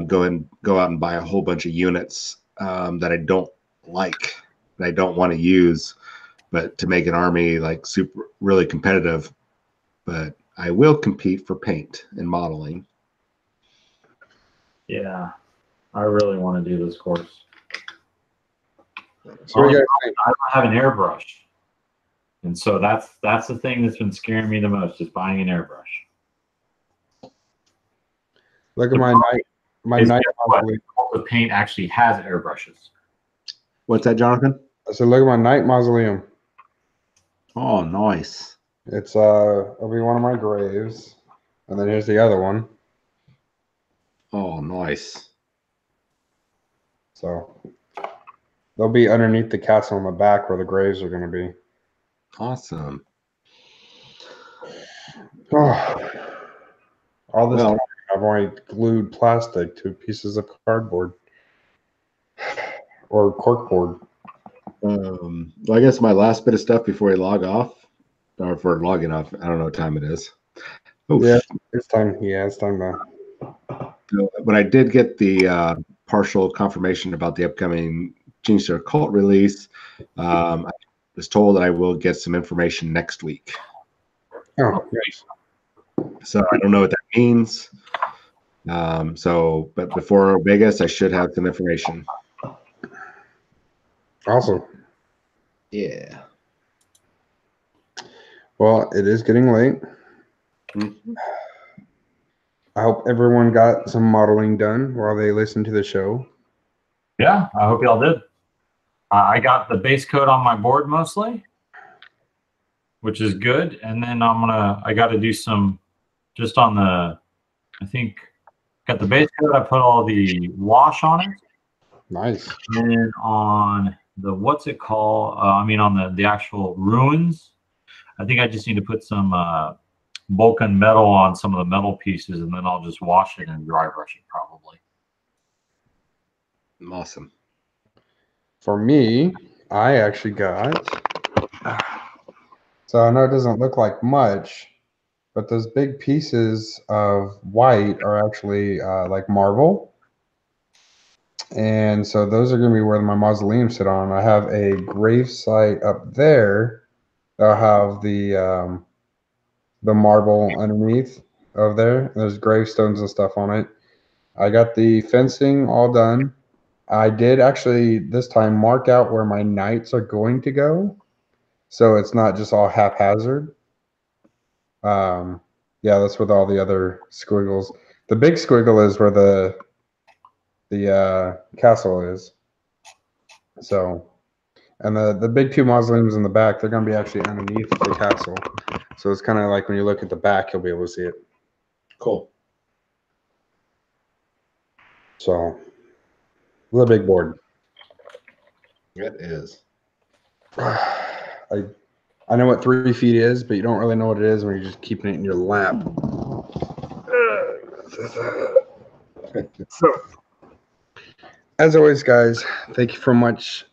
Speaker 3: go out and buy a whole bunch of units that I don't like, that I don't want to use, but to make an army like really competitive. But I will compete for paint and modeling.
Speaker 2: Yeah, I really want to do this course.
Speaker 1: So
Speaker 2: I don't have an airbrush, and so that's the thing that's been scaring me the most, is buying an airbrush.
Speaker 1: Look at my night mausoleum.
Speaker 2: The paint actually has airbrushes.
Speaker 3: What's that, Jonathan?
Speaker 1: I said, look at my night mausoleum.
Speaker 3: Oh, nice.
Speaker 1: It's it'll be one of my graves, and then here's the other one.
Speaker 3: Oh, nice.
Speaker 1: So they'll be underneath the castle in the back where the graves are going to be.
Speaker 3: Awesome.
Speaker 1: Oh, all this time I've only glued plastic to pieces of cardboard or corkboard.
Speaker 3: Well, I guess my last bit of stuff before we log off, or for logging off, I don't know what time it is. Oh,
Speaker 1: yeah, it's time. Yeah, it's time to.
Speaker 3: When I did get the partial confirmation about the upcoming Genestealer Cult release, I was told that I will get some information next week.
Speaker 1: Oh, yes.
Speaker 3: So I don't know what that means. But before Vegas, I should have some information.
Speaker 1: Awesome.
Speaker 3: Yeah.
Speaker 1: Well, it is getting late.
Speaker 3: Mm-hmm.
Speaker 1: I hope everyone got some modeling done while they listened to the show.
Speaker 2: Yeah, I hope y'all did. I got the base coat on my board mostly, which is good. And then I got to do some just on the, I think, got the base coat. I put all the wash on it.
Speaker 1: Nice.
Speaker 2: And then on the, what's it called? On the actual ruins, I think I just need to put some Vulcan metal on some of the metal pieces, and then I'll just wash it and dry brush it probably.
Speaker 3: Awesome.
Speaker 1: For me, I actually got, so I know it doesn't look like much, but those big pieces of white are actually like marble. And so those are going to be where my mausoleum sit on. I have a grave site up there. I'll have the marble underneath of there. There's gravestones and stuff on it. I got the fencing all done. I did actually this time mark out where my knights are going to go, so it's not just all haphazard. Yeah, that's with all the other squiggles. The big squiggle is where the castle is. So, and the big two mausoleums in the back, they're going to be actually underneath the castle. So it's kind of like when you look at the back, you'll be able to see it.
Speaker 3: Cool.
Speaker 1: So, the big board.
Speaker 3: It is.
Speaker 1: I know what 3 feet is, but you don't really know what it is when you're just keeping it in your lap. So, as always, guys, thank you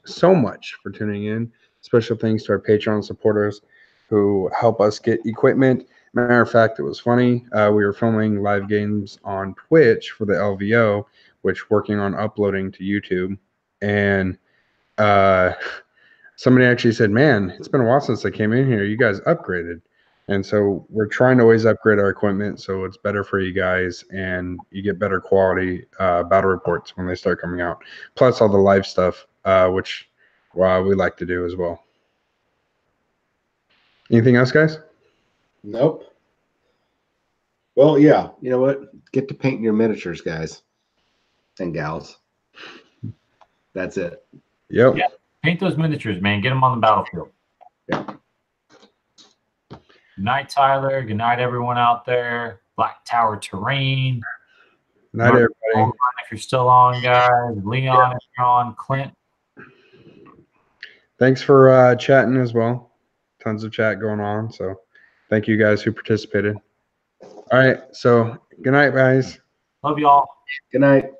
Speaker 1: so much for tuning in. Special thanks to our Patreon supporters who help us get equipment. Matter of fact, it was funny. We were filming live games on Twitch for the LVO, which working on uploading to YouTube. And somebody actually said, man, it's been a while since I came in here. You guys upgraded. And so we're trying to always upgrade our equipment so it's better for you guys and you get better quality battle reports when they start coming out. Plus all the live stuff, which we like to do as well. Anything else, guys?
Speaker 3: Nope. Well, yeah. You know what? Get to painting your miniatures, guys and gals. That's it.
Speaker 1: Yep.
Speaker 2: Yeah. Paint those miniatures, man. Get them on the battlefield.
Speaker 3: Yeah.
Speaker 2: Good night, Tyler. Good night, everyone out there. Black Tower Terrain.
Speaker 1: Night, everybody.
Speaker 2: If you're still on, guys. Leon, if you're on. Clint.
Speaker 1: Thanks for chatting as well. Tons of chat going on. So thank you guys who participated. All right. So good night, guys.
Speaker 2: Love y'all.
Speaker 3: Good night.